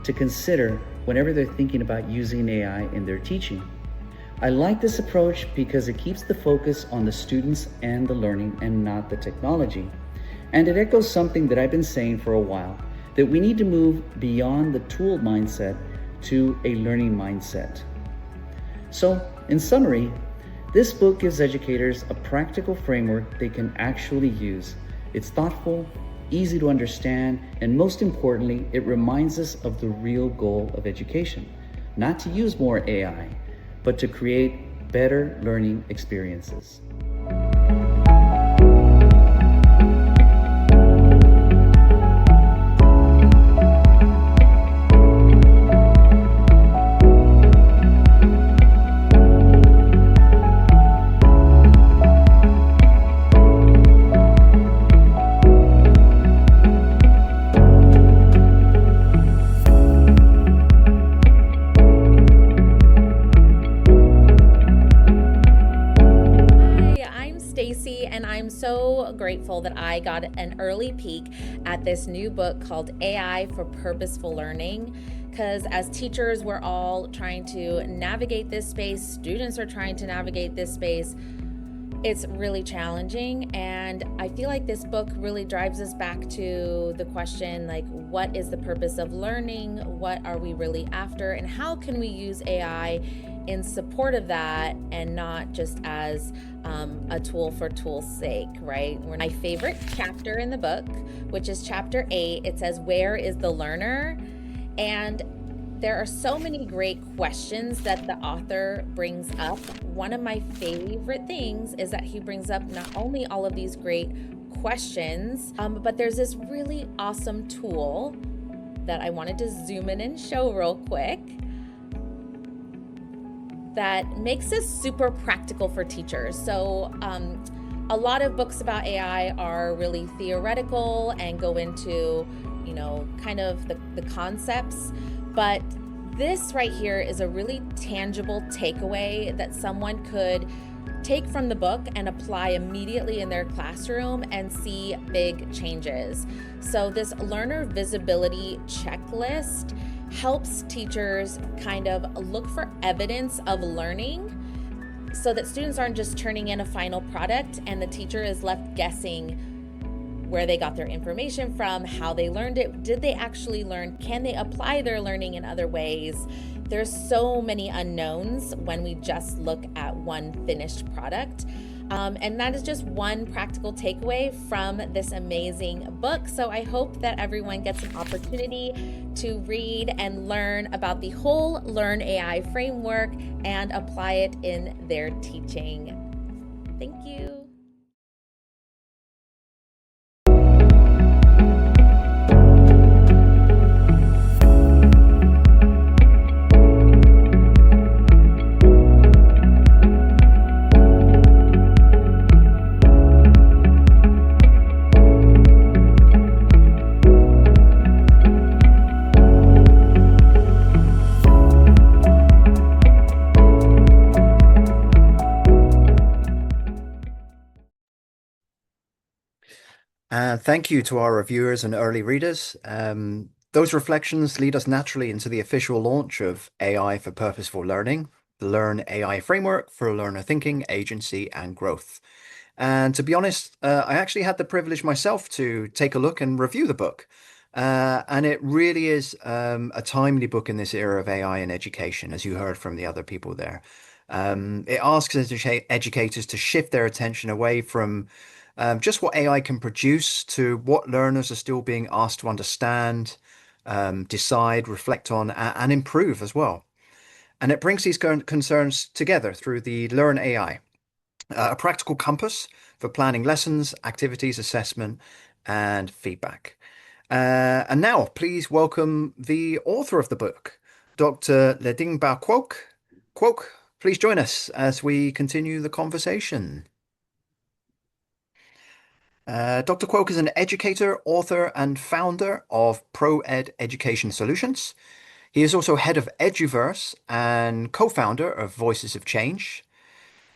to consider whenever they're thinking about using AI in their teaching. I like this approach because it keeps the focus on the students and the learning and not the technology. And it echoes something that I've been saying for a while, that we need to move beyond the tool mindset to a learning mindset. So, in summary, this book gives educators a practical framework they can actually use. It's thoughtful, easy to understand, and most importantly, it reminds us of the real goal of education, not to use more AI, but to create better learning experiences. Grateful that I got an early peek at this new book called AI for Purposeful Learning, because as teachers, we're all trying to navigate this space. Students are trying to navigate this space. It's really challenging, and I feel like this book really drives us back to the question, like, what is the purpose of learning? What are we really after? And how can we use AI in support of that and not just as a tool for tool's sake, right? My favorite chapter in the book, which is chapter 8, it says, "Where is the learner?" And there are so many great questions that the author brings up. One of my favorite things is that he brings up not only all of these great questions, but there's this really awesome tool that I wanted to zoom in and show real quick that makes this super practical for teachers. So a lot of books about AI are really theoretical and go into, kind of the concepts. But this right here is a really tangible takeaway that someone could take from the book and apply immediately in their classroom and see big changes. So this learner visibility checklist helps teachers kind of look for evidence of learning so that students aren't just turning in a final product and the teacher is left guessing where they got their information from, how they learned it, did they actually learn, can they apply their learning in other ways? There's so many unknowns when we just look at one finished product. And that is just one practical takeaway from this amazing book. So I hope that everyone gets an opportunity to read and learn about the whole Learn AI framework and apply it in their teaching. Thank you. Thank you to our reviewers and early readers. Those reflections lead us naturally into the official launch of AI for Purposeful Learning, the Learn AI framework for learner thinking, agency, and growth. And to be honest, I actually had the privilege myself to take a look and review the book. And it really is a timely book in this era of AI in education, as you heard from the other people there. It asks educators to shift their attention away from just what AI can produce to what learners are still being asked to understand, decide, reflect on, and improve as well. And it brings these concerns together through the Learn AI, a practical compass for planning lessons, activities, assessment, and feedback. And now, please welcome the author of the book, Dr. Dinh Quoc. Quoc, please join us as we continue the conversation. Dr. Quoc is an educator, author, and founder of ProEd Education Solutions. He is also head of Eduverse and co-founder of Voices of Change.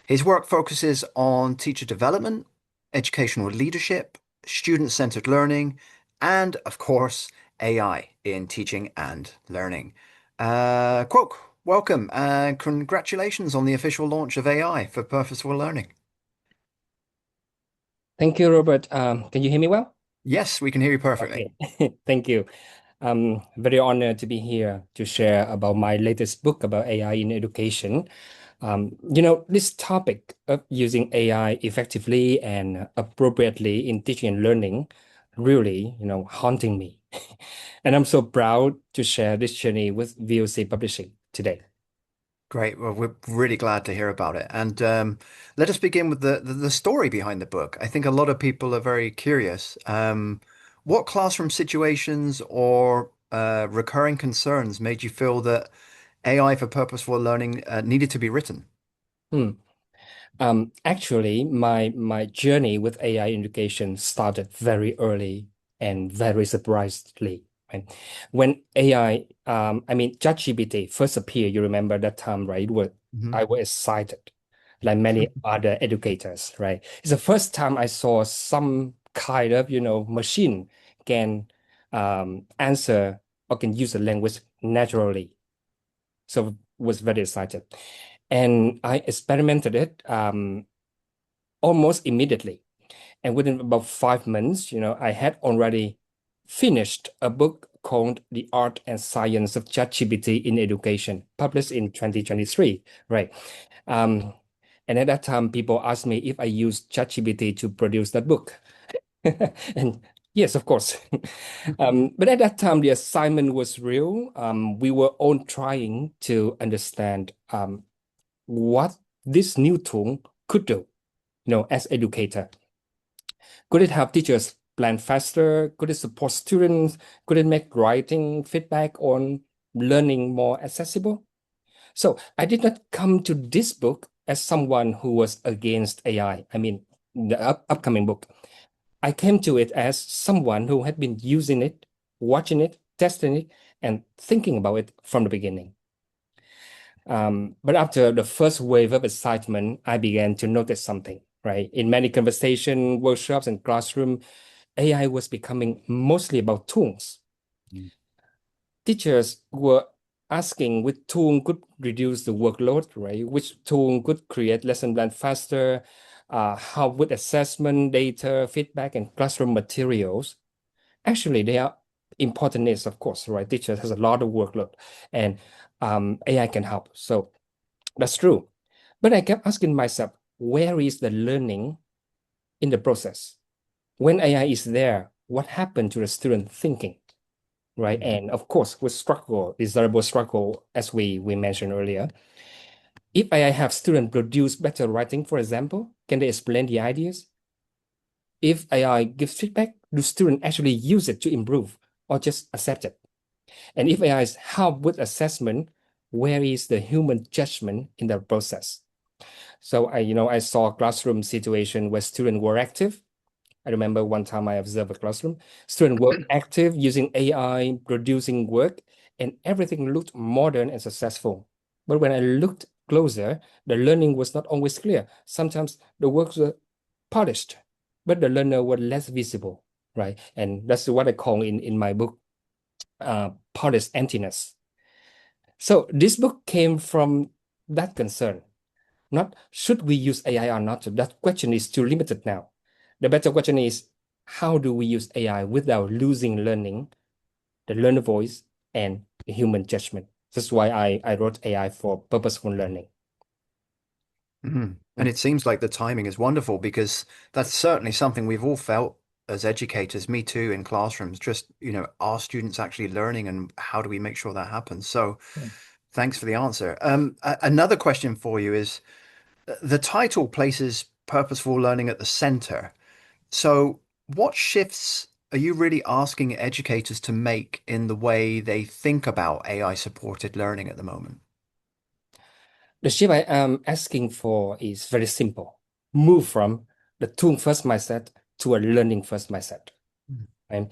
His work focuses on teacher development, educational leadership, student-centered learning, and of course, AI in teaching and learning. Quoc, welcome and congratulations on the official launch of AI for Purposeful Learning. Thank you, Robert. Can you hear me well? Yes, we can hear you perfectly. Okay. Thank you. I'm very honored to be here to share about my latest book about AI in education. This topic of using AI effectively and appropriately in teaching and learning really, haunting me. And I'm so proud to share this journey with VOC Publishing today. Great. Well, we're really glad to hear about it. And let us begin with the story behind the book. I think a lot of people are very curious. What classroom situations or recurring concerns made you feel that AI for purposeful learning needed to be written? Actually, my journey with AI in education started very early and very surprisingly. Right? When AI, ChatGPT first appeared, you remember that time, right? I was excited, like many other educators, right? It's the first time I saw some kind of, machine can answer or can use the language naturally. So was very excited. And I experimented it almost immediately. And within about 5 months, I had already finished a book called The Art and Science of ChatGPT in Education, published in 2023, right? And at that time, people asked me if I used ChatGPT to produce that book. And yes, of course. But at that time, the assignment was real. We were all trying to understand what this new tool could do, as educator. Could it help teachers plan faster? Could it support students? Could it make writing feedback on learning more accessible? So I did not come to this book as someone who was against AI. I mean, the upcoming book. I came to it as someone who had been using it, watching it, testing it, and thinking about it from the beginning. But after the first wave of excitement, I began to notice something, right? In many conversation, workshops, and classroom, AI was becoming mostly about tools. Teachers were asking which tool could reduce the workload, right? Which tool could create lesson plan faster? How would assessment, data, feedback, and classroom materials? Actually, they are important needs, of course, right? Teachers has a lot of workload, and AI can help. So that's true. But I kept asking myself, where is the learning in the process? When AI is there, what happened to the student thinking, right? And of course, we struggle, desirable struggle, as we mentioned earlier. If AI have students produce better writing, for example, can they explain the ideas? If AI gives feedback, do students actually use it to improve or just accept it? And if AI is help with assessment, where is the human judgment in the process? So I saw a classroom situation where students were active. I remember one time I observed a classroom. Students were active using AI, producing work, and everything looked modern and successful. But when I looked closer, the learning was not always clear. Sometimes the works were polished, but the learner was less visible, right? And that's what I call in my book, polished emptiness. So this book came from that concern. Not should we use AI or not? That question is too limited now. The better question is, how do we use AI without losing learning, the learner voice, and the human judgment? That's why I wrote AI for purposeful learning. And it seems like the timing is wonderful because that's certainly something we've all felt as educators, me too, in classrooms, just, are students actually learning and how do we make sure that happens? So thanks for the answer. Another question for you is the title places purposeful learning at the center. So what shifts are you really asking educators to make in the way they think about AI supported learning at the moment? The shift I am asking for is very simple. Move from the tool first mindset to a learning first mindset. Right?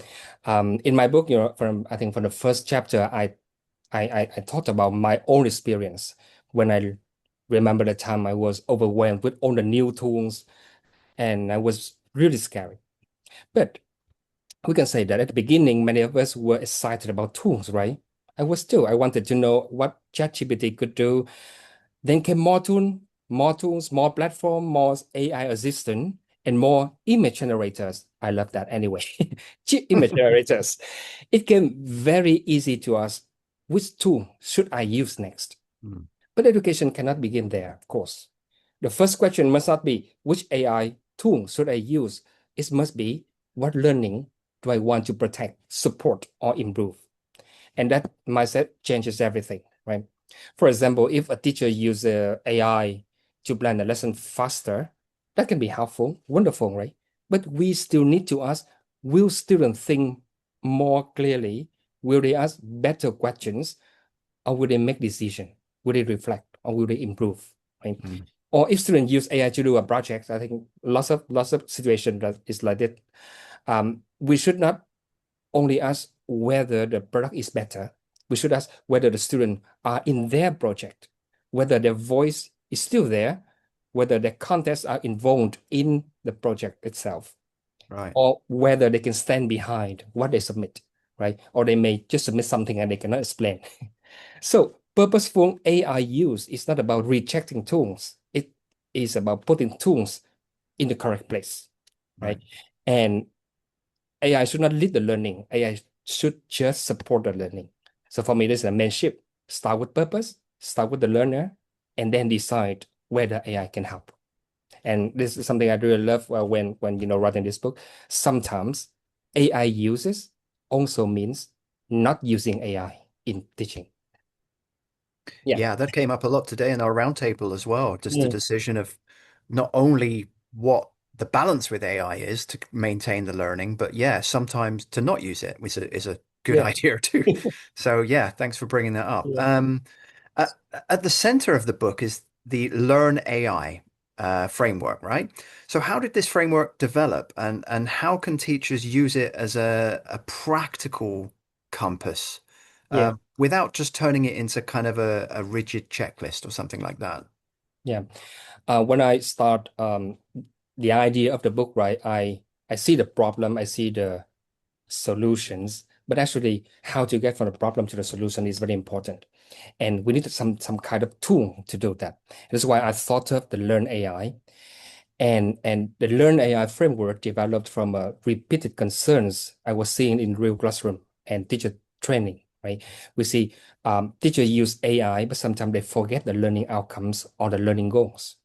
In my book, from the first chapter, I talked about my own experience when I remember the time I was overwhelmed with all the new tools and I was really scary. But we can say that at the beginning, many of us were excited about tools, right? I was too. I wanted to know what ChatGPT could do. Then came more tools, more platform, more AI assistant, and more image generators. I love that anyway. Image generators. It came very easy to ask, which tool should I use next? But education cannot begin there, of course. The first question must not be, which AI tool should I use? It must be, what learning do I want to protect, support, or improve? And that mindset changes everything, right? For example, if a teacher uses AI to plan a lesson faster, that can be helpful, wonderful, right? But we still need to ask, will students think more clearly? Will they ask better questions? Or will they make decisions? Will they reflect? Or will they improve, right? Or if students use AI to do a project, I think lots of situations that is like that. We should not only ask whether the product is better. We should ask whether the students are in their project, whether their voice is still there, whether their contexts are involved in the project itself, Right. or whether they can stand behind what they submit, right? Or they may just submit something and they cannot explain. So purposeful AI use is not about rejecting tools. It is about putting tools in the correct place, right? And AI should not lead the learning. AI should just support the learning. So for me, this is a main shift. Start with purpose, start with the learner, and then decide whether AI can help. And this is something I really love when writing this book. Sometimes AI uses also means not using AI in teaching. Yeah, that came up a lot today in our roundtable as well. Just the decision of not only what the balance with AI is to maintain the learning, but sometimes to not use it is a good idea too. So thanks for bringing that up. At the center of the book is the Learn AI framework, right? So how did this framework develop, and how can teachers use it as a practical compass without just turning it into kind of a rigid checklist or something like that? When I start the idea of the book, right, I see the problem, I see the solutions, but actually how to get from the problem to the solution is very important. And we need some kind of tool to do that. That's why I thought of the Learn AI. And the Learn AI framework developed from repeated concerns I was seeing in real classroom and teacher training, right? We see teachers use AI, but sometimes they forget the learning outcomes or the learning goals,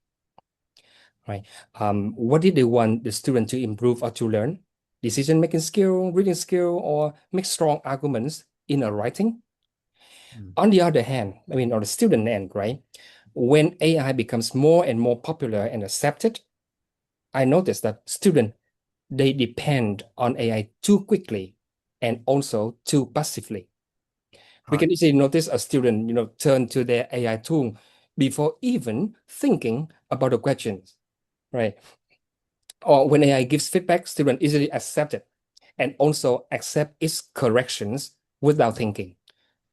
right? What did they want the student to improve or to learn? Decision-making skill, reading skill, or make strong arguments in a writing? On the other hand, on the student end, right? When AI becomes more and more popular and accepted, I noticed that students, they depend on AI too quickly and also too passively. We can easily notice a student, turn to their AI tool before even thinking about the questions, right? Or when AI gives feedback, students easily accept it and also accept its corrections without thinking.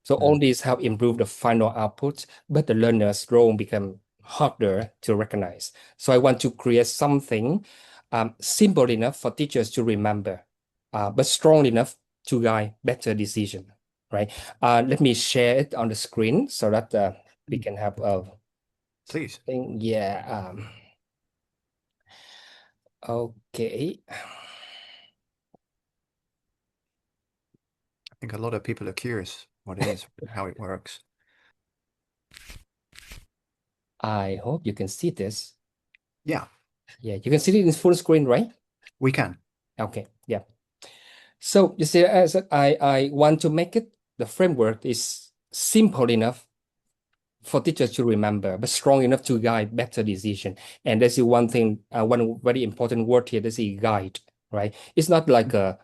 So all these help improve the final output, but the learner's role become harder to recognize. So I want to create something simple enough for teachers to remember, but strong enough to guide better decision, right? Let me share it on the screen so that we can have a Please. thing. Okay. I think a lot of people are curious what it is, how it works. I hope you can see this. Yeah, you can see it in full screen, right? we can. Okay, So you see, as I want to make it, the framework is simple enough for teachers to remember, but strong enough to guide better decision. And that's the one thing, one very important word here, that's a guide, right? It's not like a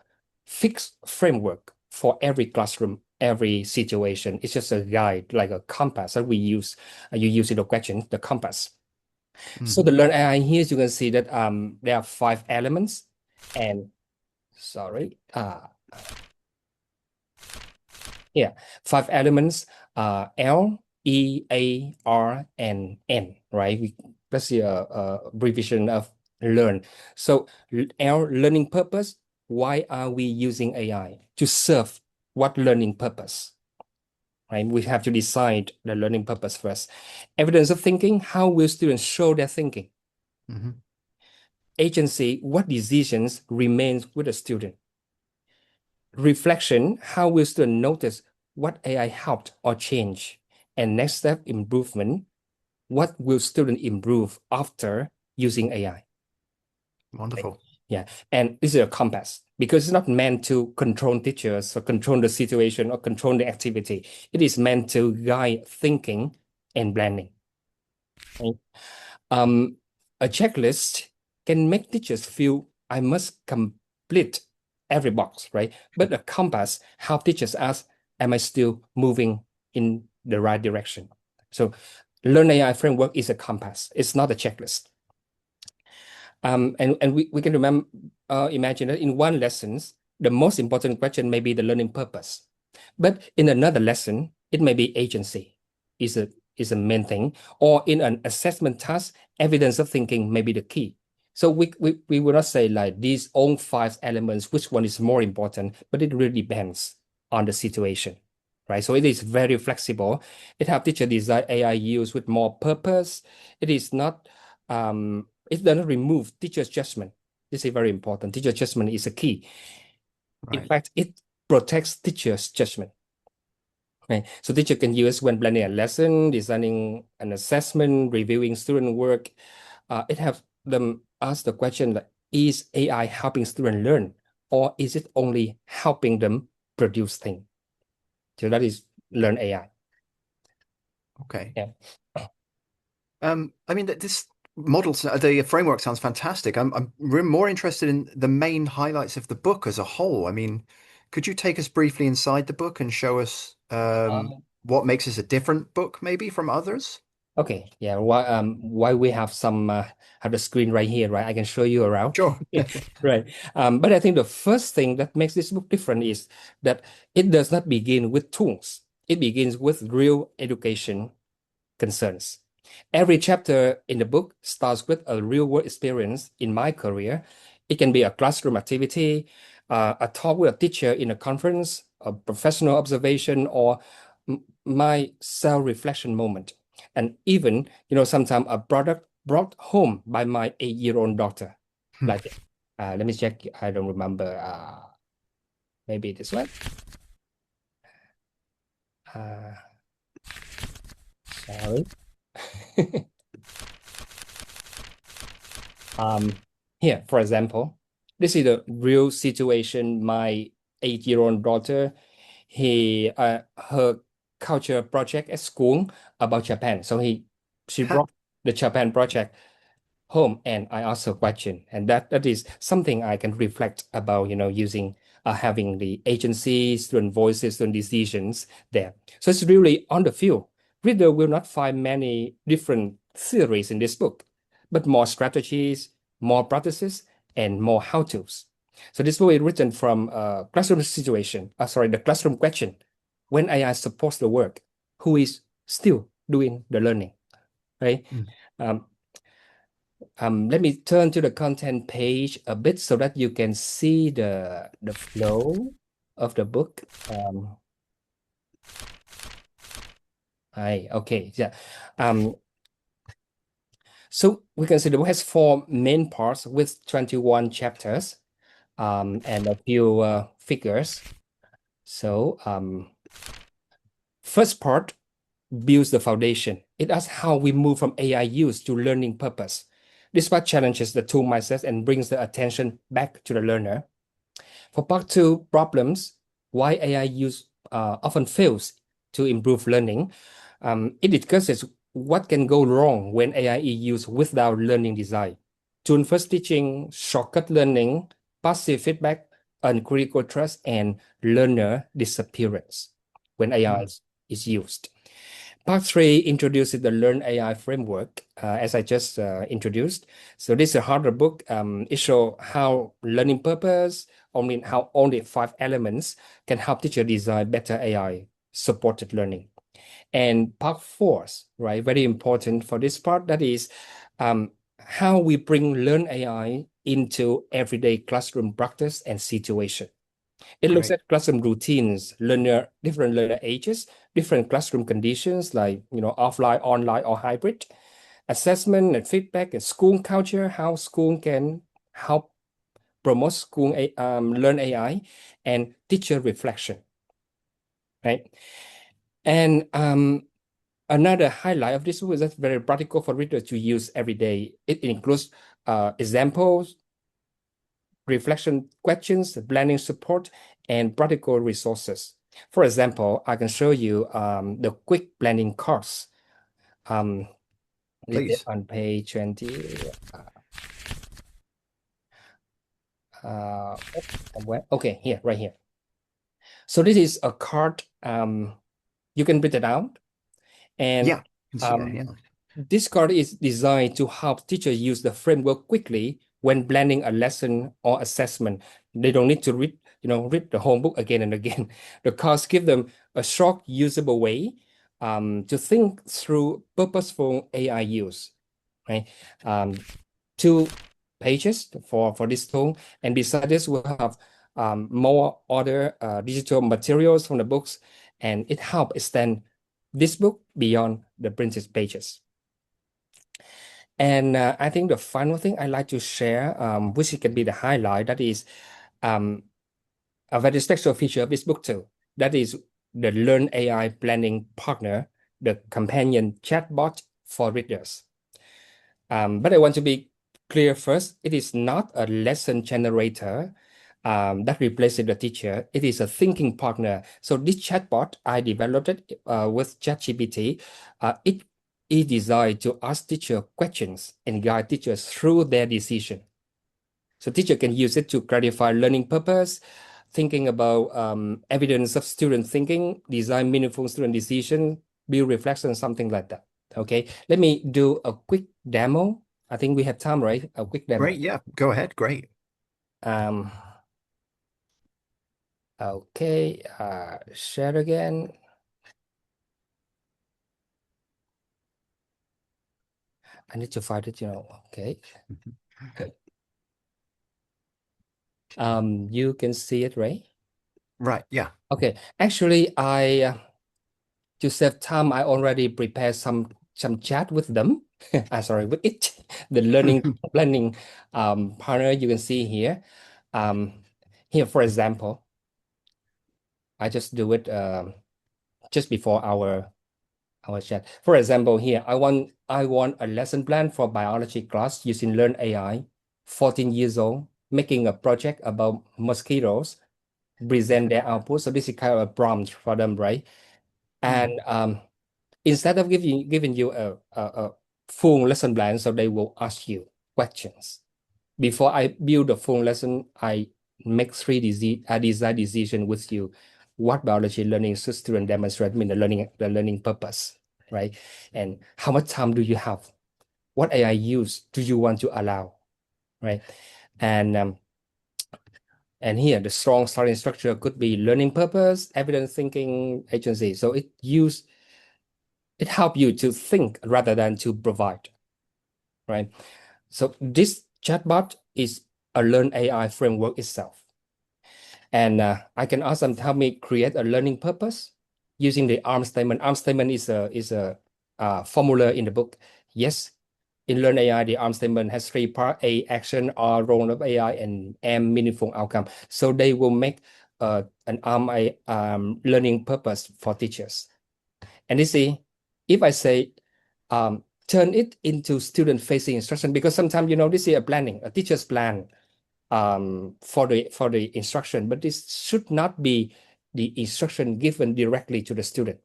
fixed framework for every classroom, every situation. It's just a guide, like a compass that we use. You use in the question, the compass. So the Learn AI here, you can see that there are 5 elements, and 5 elements, L, E, A, R, and N, right? That's the abbreviation of learn. So L, learning purpose, why are we using AI to serve what learning purpose? Right? We have to decide the learning purpose first. Evidence of thinking, how will students show their thinking? Mhm. Agency, what decisions remain with the student? Reflection, how will students notice what AI helped or changed? And next step, improvement, what will students improve after using AI? Wonderful. Yeah, and this is a compass because it's not meant to control teachers or control the situation or control the activity. It is meant to guide thinking and planning. Right? A checklist can make teachers feel I must complete every box, right? But a compass helps teachers ask, am I still moving in the right direction? So Learn AI framework is a compass. It's not a checklist. And we can imagine that in one lesson, the most important question may be the learning purpose. But in another lesson, it may be agency is a main thing. Or in an assessment task, evidence of thinking may be the key. So we will not say like these all 5 elements, which one is more important, but it really depends on the situation, right? So it is very flexible. It helps teacher design AI use with more purpose. It is not, it doesn't remove teacher's judgment. This is very important. Teacher judgment is a key. In Right. fact, it protects teacher's judgment. Right. So teacher can use when planning a lesson, designing an assessment, reviewing student work. It have them ask the question like, is AI helping students learn, or is it only helping them produce things? So that is learn AI. Okay. Yeah. I mean, this model, the framework sounds fantastic. I'm more interested in the main highlights of the book as a whole. I mean, could you take us briefly inside the book and show us what makes this a different book, maybe from others? Okay. Yeah. Why we have some have the screen right here, right? I can show you around. Sure. Right. But I think the first thing that makes this book different is that it does not begin with tools. It begins with real education concerns. Every chapter in the book starts with a real-world experience in my career. It can be a classroom activity, a talk with a teacher in a conference, a professional observation, or my self-reflection moment. And even, sometimes a product brought home by my 8-year-old daughter. Like, let me check. I don't remember. Maybe this one. Sorry. Here, for example, this is a real situation. My 8-year-old daughter, her culture project at school about Japan. So she brought the Japan project home, and I asked her question, and that is something I can reflect about, using having the agency, student voices, student decisions there. So it's really on the field. Reader will not find many different theories in this book, but more strategies, more practices, and more how-tos. So this book is written from a classroom situation, the classroom question. When AI supports the work, who is still doing the learning, right? Let me turn to the content page a bit so that you can see the flow of the book. Okay, yeah. So we can see the book has 4 main parts with 21 chapters and a few figures. So first part builds the foundation. It asks how we move from AI use to learning purpose. This part challenges the tool mindset and brings the attention back to the learner. For part 2, problems, why AI use often fails to improve learning. It discusses what can go wrong when AI is used without learning design. Tool first teaching, shortcut learning, passive feedback, uncritical trust, and learner disappearance when AI is used. Part 3 introduces the Learn AI framework, as I just introduced. So this is a harder book. It shows how learning purpose, how only 5 elements can help teacher design better AI supported learning. And part 4, right, very important for this part, that is how we bring Learn AI into everyday classroom practice and situation. It looks Great. at classroom routines, different learner ages, different classroom conditions like offline, online, or hybrid, assessment and feedback, and school culture, how school can help promote school learn AI, and teacher reflection, right? And another highlight of this book is that's very practical for readers to use every day. It includes examples, reflection questions, planning support, and practical resources. For example, I can show you the quick planning course. Please. On page 20. Okay, here, right here. So this is a card. You can print it out. And yeah, I can see that, yeah. This card is designed to help teachers use the framework quickly when planning a lesson or assessment. They don't need to read the whole book again and again. The cards give them a short, usable way to think through purposeful AI use, right? 2 pages for this tool, and beside this we'll have more other digital materials from the books, and it helps extend this book beyond the printed pages. And I think the final thing I like to share, which can be the highlight, that is a very special feature of this book too. That is the Learn AI Planning Partner, the companion chatbot for readers. But I want to be clear first, it is not a lesson generator that replaces the teacher. It is a thinking partner. So this chatbot, I developed it with ChatGPT. It is designed to ask teacher questions and guide teachers through their decision. So teacher can use it to clarify learning purpose, thinking about evidence of student thinking, design meaningful student decision, build reflection, something like that. Okay, let me do a quick demo. I think we have time, right? A quick demo. Great, yeah, go ahead, great. Okay, share again. I need to find it, okay. You can see it, right? Right, yeah. Okay, actually, to save time, I already prepared some chat with them. Sorry, with it, the learning planning partner you can see here. Here, for example, I just do it just before our chat. For example, here I want a lesson plan for biology class using Learn AI. 14 years old, making a project about mosquitoes, present their output. So this is kind of a prompt for them, right? And instead of giving you a full lesson plan, so they will ask you questions. Before I build the full lesson, I make 3 design decision with you. What biology learning should student demonstrate the learning purpose, right? And how much time do you have? What AI use do you want to allow, right? And here the strong starting structure could be learning purpose, evidence thinking, agency. So it helps you to think rather than to provide, right? So this chatbot is a Learn AI framework itself. And I can ask them to help me create a learning purpose using the ARM statement. ARM statement is a formula in the book. Yes, in Learn AI, the ARM statement has 3 parts: A, action; R, role of AI; and M, meaningful outcome. So they will make an ARM learning purpose for teachers. And you see, if I say, turn it into student-facing instruction, because sometimes, this is a teacher's plan for the instruction, but this should not be the instruction given directly to the student.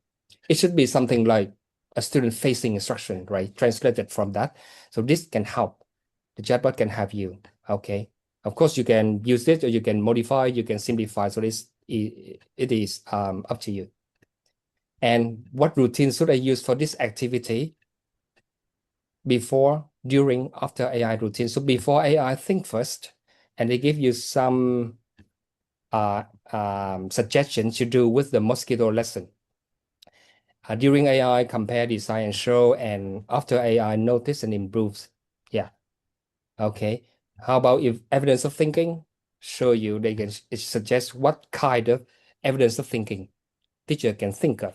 It should be something like a student-facing instruction, right? Translated from that. So this can help. The chatbot can help you. Okay. Of course, you can use it, or you can modify, you can simplify. So it is up to you. And what routine should I use for this activity? Before, during, after AI routine. So before AI, think first, and they give you some suggestions to do with the mosquito lesson. During AI, compare, design, and show, and after AI, notice and improves. Yeah. Okay. How about if evidence of thinking? Show you, they can suggest what kind of evidence of thinking teacher can think of.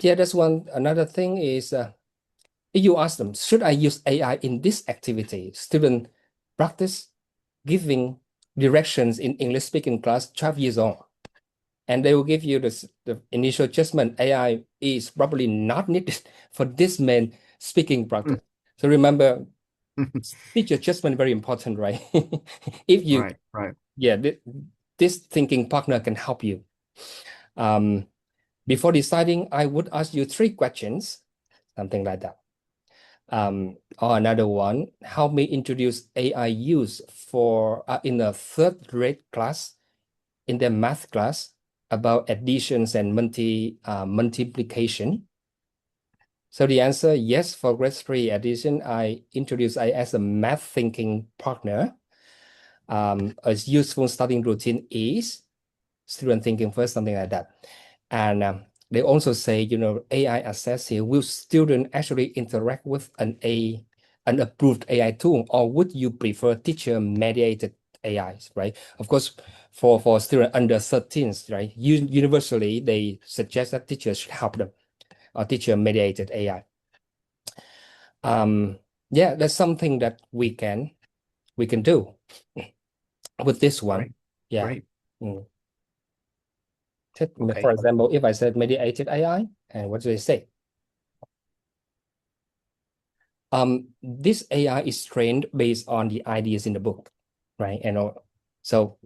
Yeah, that's one. Another thing is if you ask them, should I use AI in this activity? Student practice giving directions in English speaking class 12 years old. And they will give you the initial judgment. AI is probably not needed for this main speaking practice. So remember, teacher judgment very important, right? If you, right. Yeah, this thinking partner can help you. Before deciding, I would ask you 3 questions, something like that. Or another one, help me introduce AI use for in a 3rd grade class, in their math class, about additions and multiplication. So the answer, yes, for grade 3 addition, I introduce AI as a math thinking partner. A useful starting routine is student thinking first, something like that. And they also say, AI assess here, will student actually interact with an approved AI tool, or would you prefer teacher mediated AIs, right? Of course, for students under 13, right? Universally, they suggest that teachers should help them, or teacher mediated AI. Yeah, that's something that we can do with this one. Great. Yeah. Great. Okay. For example, if I said mediated AI, and what do they say? This AI is trained based on the ideas in the book, right? And so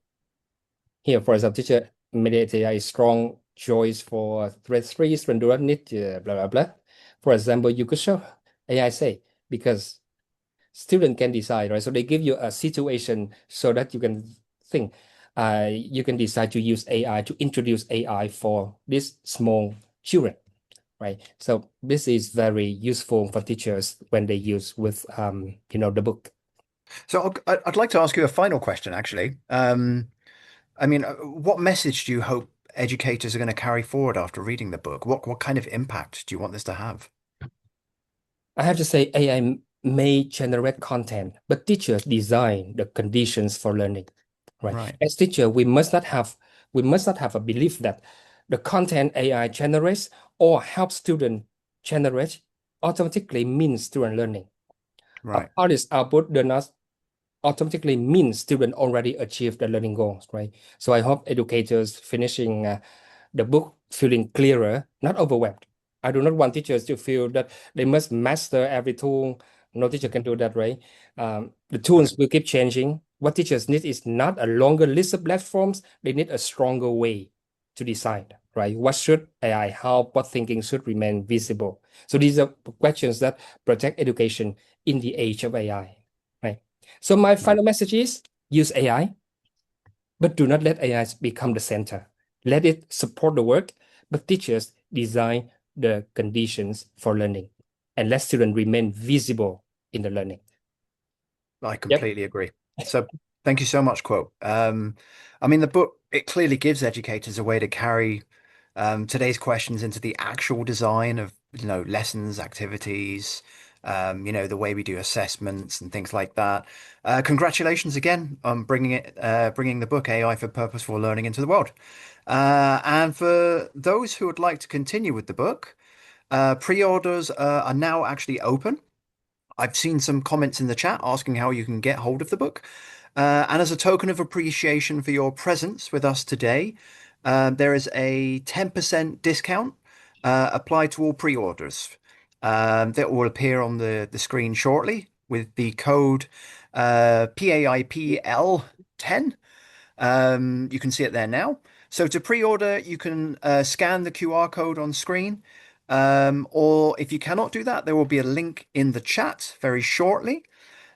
here, for example, teacher mediated AI is strong choice for grade 3, student do not need blah, blah, blah. For example, you could show AI say, because student can decide, right? So they give you a situation so that you can think. You can decide to use AI, to introduce AI for these small children, right? So this is very useful for teachers when they use with, the book. So I'd like to ask you a final question, actually. I mean, what message do you hope educators are going to carry forward after reading the book? What kind of impact do you want this to have? I have to say AI may generate content, but teachers design the conditions for learning, right? Right. As teacher, we must not have a belief that the content AI generates or helps student generate automatically means student learning. Right. Artist output does not automatically means student already achieved the learning goals, right? So I hope educators finishing the book feeling clearer, not overwhelmed. I do not want teachers to feel that they must master every tool. No teacher can do that, right? The tools will keep changing. What teachers need is not a longer list of platforms. They need a stronger way to decide, right? What should AI help? What thinking should remain visible? So these are questions that protect education in the age of AI, right? So my final message is use AI, but do not let AI become the center. Let it support the work, but teachers design the conditions for learning, and let students remain visible in the learning. I completely agree. So thank you so much, Quoc. I mean, the book, it clearly gives educators a way to carry today's questions into the actual design of, lessons, activities, the way we do assessments and things like that. Congratulations again on bringing the book AI for Purposeful Learning into the world. And for those who would like to continue with the book, pre-orders are now actually open. I've seen some comments in the chat asking how you can get hold of the book. And as a token of appreciation for your presence with us today, there is a 10% discount applied to all pre-orders. That will appear on the screen shortly with the code PAIPL10. You can see it there now. So to pre-order, you can scan the QR code on screen. Or if you cannot do that, there will be a link in the chat very shortly.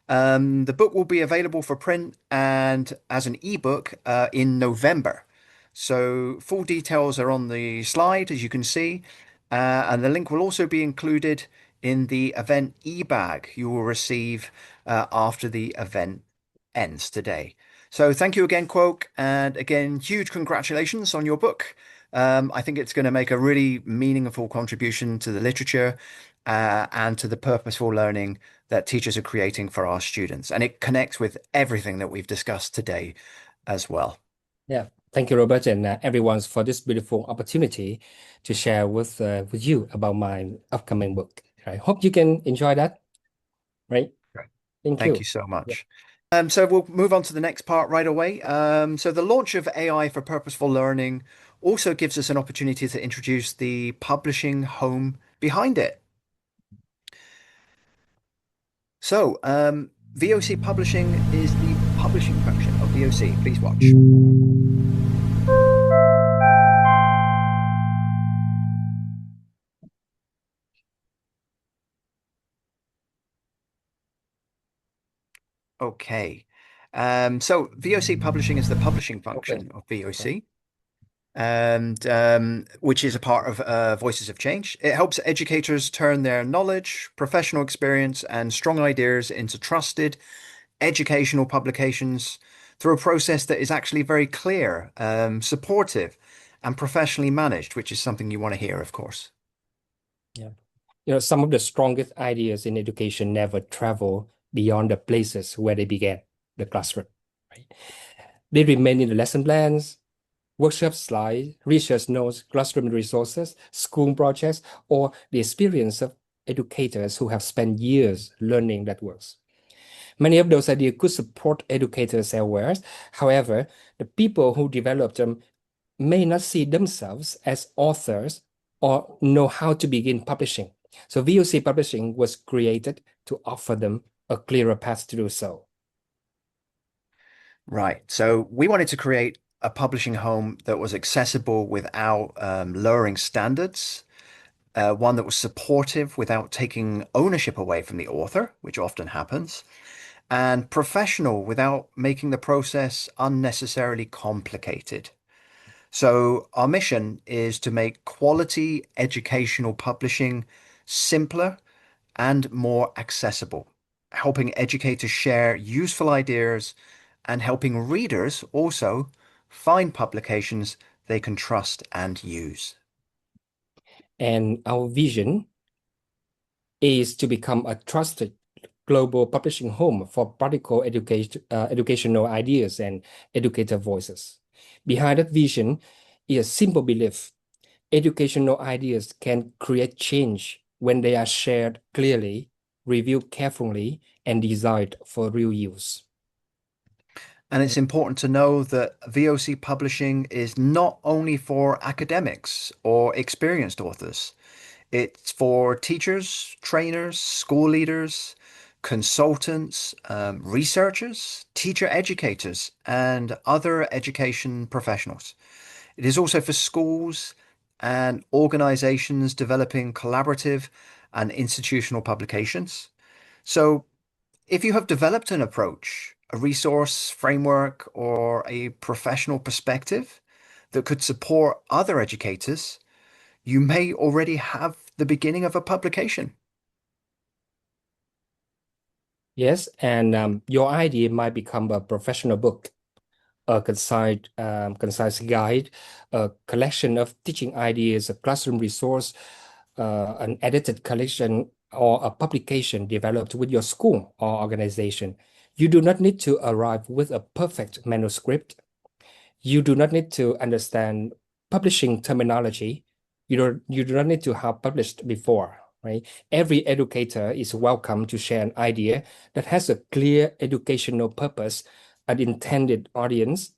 The book will be available for print and as an ebook in November. So full details are on the slide, as you can see. And the link will also be included in the event e-bag you will receive after the event ends today. So thank you again, Quoc, and again, huge congratulations on your book. I think it's going to make a really meaningful contribution to the literature and to the purposeful learning that teachers are creating for our students. And it connects with everything that we've discussed today as well. Yeah, thank you, Robert, and everyone for this beautiful opportunity to share with you about my upcoming book. I hope you can enjoy that. Right? Great. Thank Thank you. you so much. So we'll move on to the next part right away. So the launch of AI for purposeful learning also gives us an opportunity to introduce the publishing home behind it. So VOC Publishing is the publishing function of VOC. Please watch. Okay. So VOC Publishing is the publishing function of VOC, and which is a part of Voices of Change. It helps educators turn their knowledge, professional experience, and strong ideas into trusted educational publications through a process that is actually very clear, supportive, and professionally managed, which is something you want to hear, of course. Yeah. Some of the strongest ideas in education never travel beyond the places where they began, the classroom, right? They remain in the lesson plans, workshop slides, research notes, classroom resources, school projects, or the experience of educators who have spent years learning that works. Many of those ideas could support educators elsewhere. However, the people who develop them may not see themselves as authors or know how to begin publishing. So VOC Publishing was created to offer them a clearer path to do so. Right. So we wanted to create a publishing home that was accessible without lowering standards, one that was supportive without taking ownership away from the author, which often happens, and professional without making the process unnecessarily complicated. So our mission is to make quality educational publishing simpler and more accessible, helping educators share useful ideas and helping readers also find publications they can trust and use. And our vision is to become a trusted global publishing home for practical educational ideas and educator voices. Behind that vision is a simple belief: educational ideas can create change when they are shared clearly, reviewed carefully, and designed for real use. And it's important to know that VOC Publishing is not only for academics or experienced authors. It's for teachers, trainers, school leaders, consultants, researchers, teacher educators, and other education professionals. It is also for schools and organizations developing collaborative and institutional publications. So if you have developed an approach, a resource framework, or a professional perspective that could support other educators, you may already have the beginning of a publication. Yes, and your idea might become a professional book, a concise guide, a collection of teaching ideas, a classroom resource, an edited collection, or a publication developed with your school or organization. You do not need to arrive with a perfect manuscript. You do not need to understand publishing terminology. You do not need to have published before, right? Every educator is welcome to share an idea that has a clear educational purpose, an intended audience,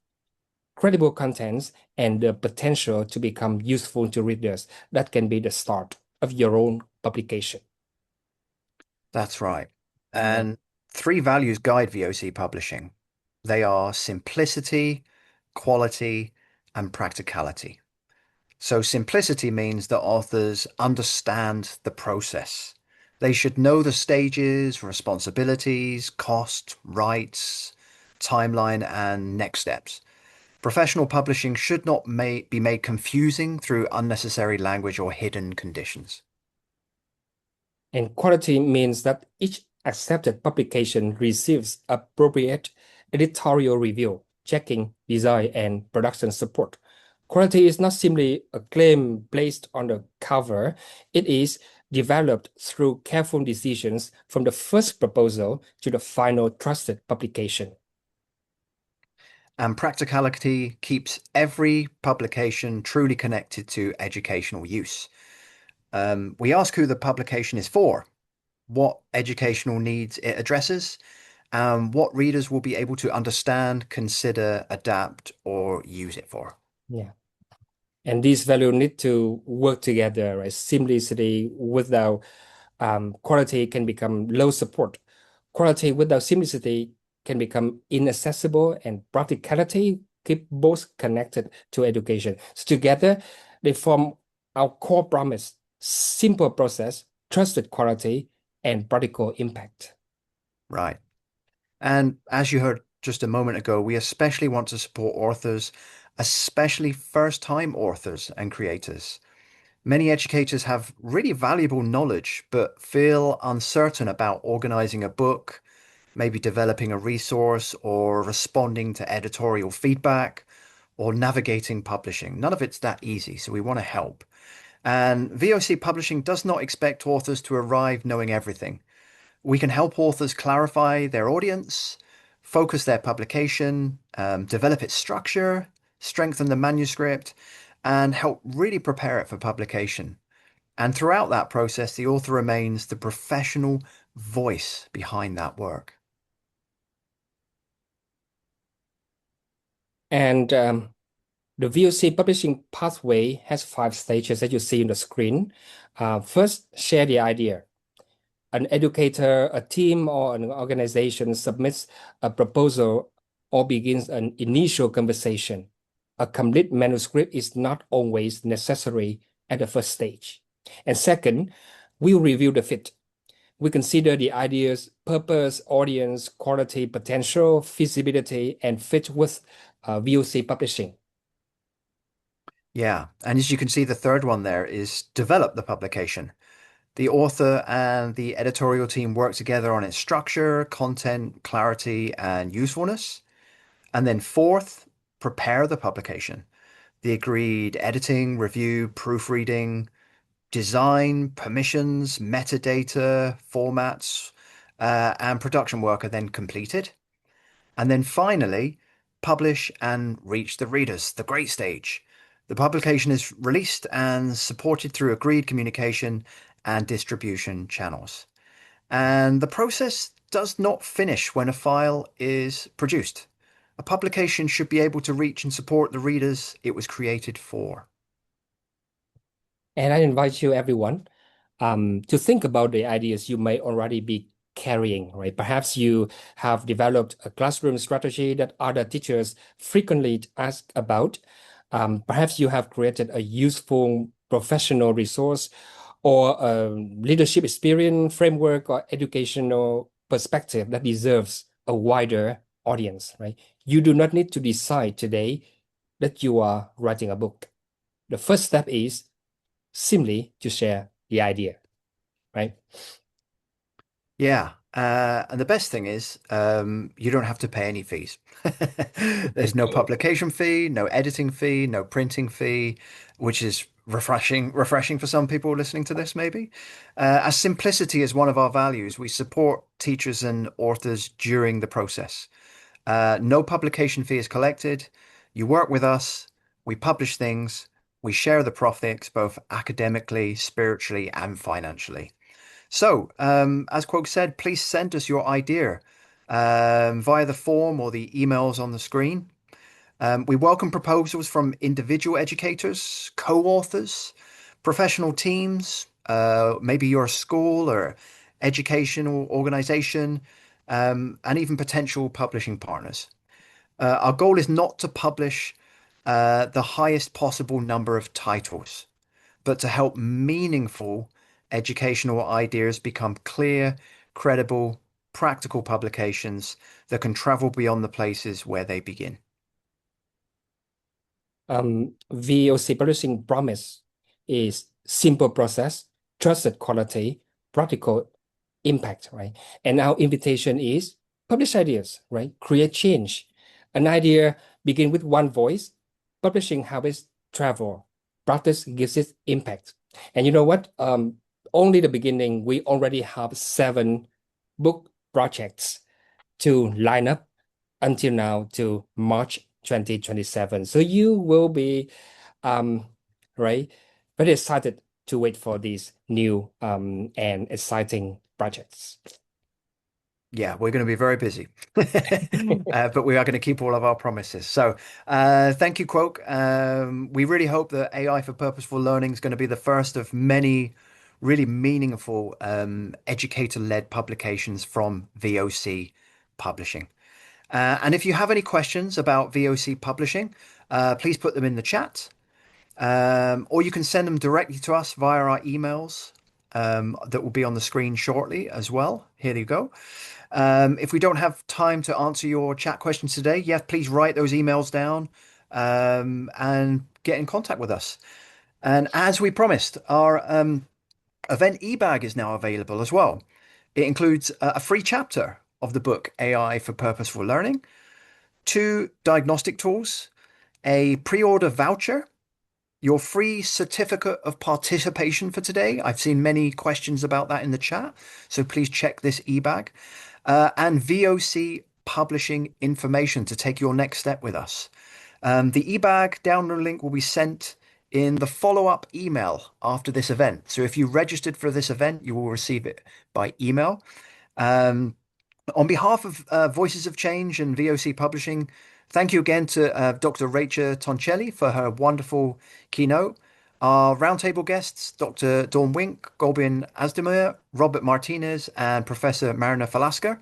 credible contents, and the potential to become useful to readers. That can be the start of your own publication. That's right. And 3 values guide VOC Publishing. They are simplicity, quality, and practicality. So simplicity means that authors understand the process. They should know the stages, responsibilities, cost, rights, timeline, and next steps. Professional publishing should not be made confusing through unnecessary language or hidden conditions. And quality means that each accepted publication receives appropriate editorial review, checking, design, and production support. Quality is not simply a claim placed on the cover. It is developed through careful decisions from the first proposal to the final trusted publication. And practicality keeps every publication truly connected to educational use. We ask who the publication is for, what educational needs it addresses, and what readers will be able to understand, consider, adapt, or use it for. Yeah. And these values need to work together, right? Simplicity without quality can become low support. Quality without simplicity can become inaccessible, and practicality keep both connected to education. So together, they form our core promise: simple process, trusted quality, and practical impact. Right. And as you heard just a moment ago, we especially want to support authors, especially first-time authors and creators. Many educators have really valuable knowledge, but feel uncertain about organizing a book, maybe developing a resource, or responding to editorial feedback, or navigating publishing. None of it's that easy, so we want to help. And VOC Publishing does not expect authors to arrive knowing everything. We can help authors clarify their audience, focus their publication, develop its structure, strengthen the manuscript, and help really prepare it for publication. And throughout that process, the author remains the professional voice behind that work. And the VOC publishing pathway has 5 stages that you see on the screen. First, share the idea. An educator, a team, or an organization submits a proposal or begins an initial conversation. A complete manuscript is not always necessary at the first stage. And second, we review the fit. We consider the idea's purpose, audience, quality, potential, feasibility, and fit with VOC publishing. Yeah, and as you can see, the third one there is develop the publication. The author and the editorial team work together on its structure, content, clarity, and usefulness. And then fourth, prepare the publication. The agreed editing, review, proofreading, design, permissions, metadata, formats, and production work are then completed. And then finally, publish and reach the readers, the great stage. The publication is released and supported through agreed communication and distribution channels. And the process does not finish when a file is produced. A publication should be able to reach and support the readers it was created for. And I invite you, everyone, to think about the ideas you may already be carrying, right? Perhaps you have developed a classroom strategy that other teachers frequently ask about. Perhaps you have created a useful professional resource or a leadership experience framework or educational perspective that deserves a wider audience, right? You do not need to decide today that you are writing a book. The first step is simply to share the idea, right? Yeah. And the best thing is you don't have to pay any fees. There's no publication fee, no editing fee, no printing fee, which is refreshing for some people listening to this, maybe. As simplicity is one of our values, we support teachers and authors during the process. No publication fee is collected. You work with us, we publish things, we share the profits, both academically, spiritually, and financially. So, as Quoc said, please send us your idea via the form or the emails on the screen. We welcome proposals from individual educators, co-authors, professional teams, maybe your school or educational organization, and even potential publishing partners. Our goal is not to publish the highest possible number of titles, but to help meaningful educational ideas become clear, credible, practical publications that can travel beyond the places where they begin. VOC Publishing promise is simple process, trusted quality, practical impact, right? And our invitation is publish ideas, right? Create change. An idea begin with one voice. Publishing habits travel. Practice gives it impact. And you know what? only the beginning. We already have 7 book projects to line up until now to March 2027. So you will be right, very excited to wait for these new and exciting projects. Yeah, we're going to be very busy, but we are going to keep all of our promises. So thank you, Quoc. We really hope that AI for Purposeful Learning is going to be the first of many really meaningful educator-led publications from VOC Publishing. And if you have any questions about VOC Publishing, please put them in the chat, or you can send them directly to us via our emails that will be on the screen shortly as well. Here you go. If we don't have time to answer your chat questions today, yes, please write those emails down and get in contact with us. And as we promised, our event e-bag is now available as well. It includes a free chapter of the book AI for Purposeful Learning, 2 diagnostic tools, a pre-order voucher, your free certificate of participation for today. I've seen many questions about that in the chat, so please check this e-bag. And VOC publishing information to take your next step with us. The e-bag download link will be sent in the follow-up email after this event. So if you registered for this event, you will receive it by email. On behalf of Voices of Change and VOC Publishing, thank you again to Dr. Rachel Toncelli for her wonderful keynote. Our roundtable guests, Dr. Dawn Wink, Gülbin Özdemir, Robert Martínez, and Professor Marina Falasca.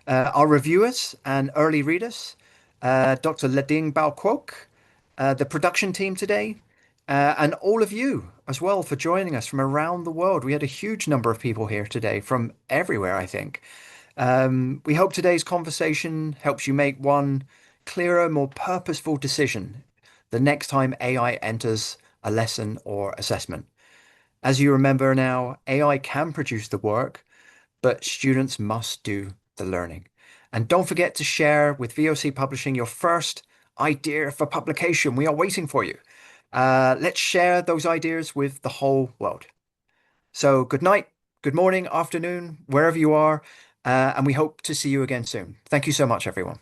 Our reviewers and early readers, Dr. Dinh Quoc, the production team today, and all of you as well for joining us from around the world. We had a huge number of people here today from everywhere, I think. We hope today's conversation helps you make one clearer, more purposeful decision the next time AI enters a lesson or assessment. As you remember now, AI can produce the work, but students must do the learning. And don't forget to share with VOC Publishing your first idea for publication. We are waiting for you. Let's share those ideas with the whole world. So good night, good morning, afternoon, wherever you are, and we hope to see you again soon. Thank you so much, everyone.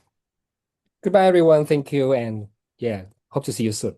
Goodbye, everyone. Thank you. And yeah, hope to see you soon.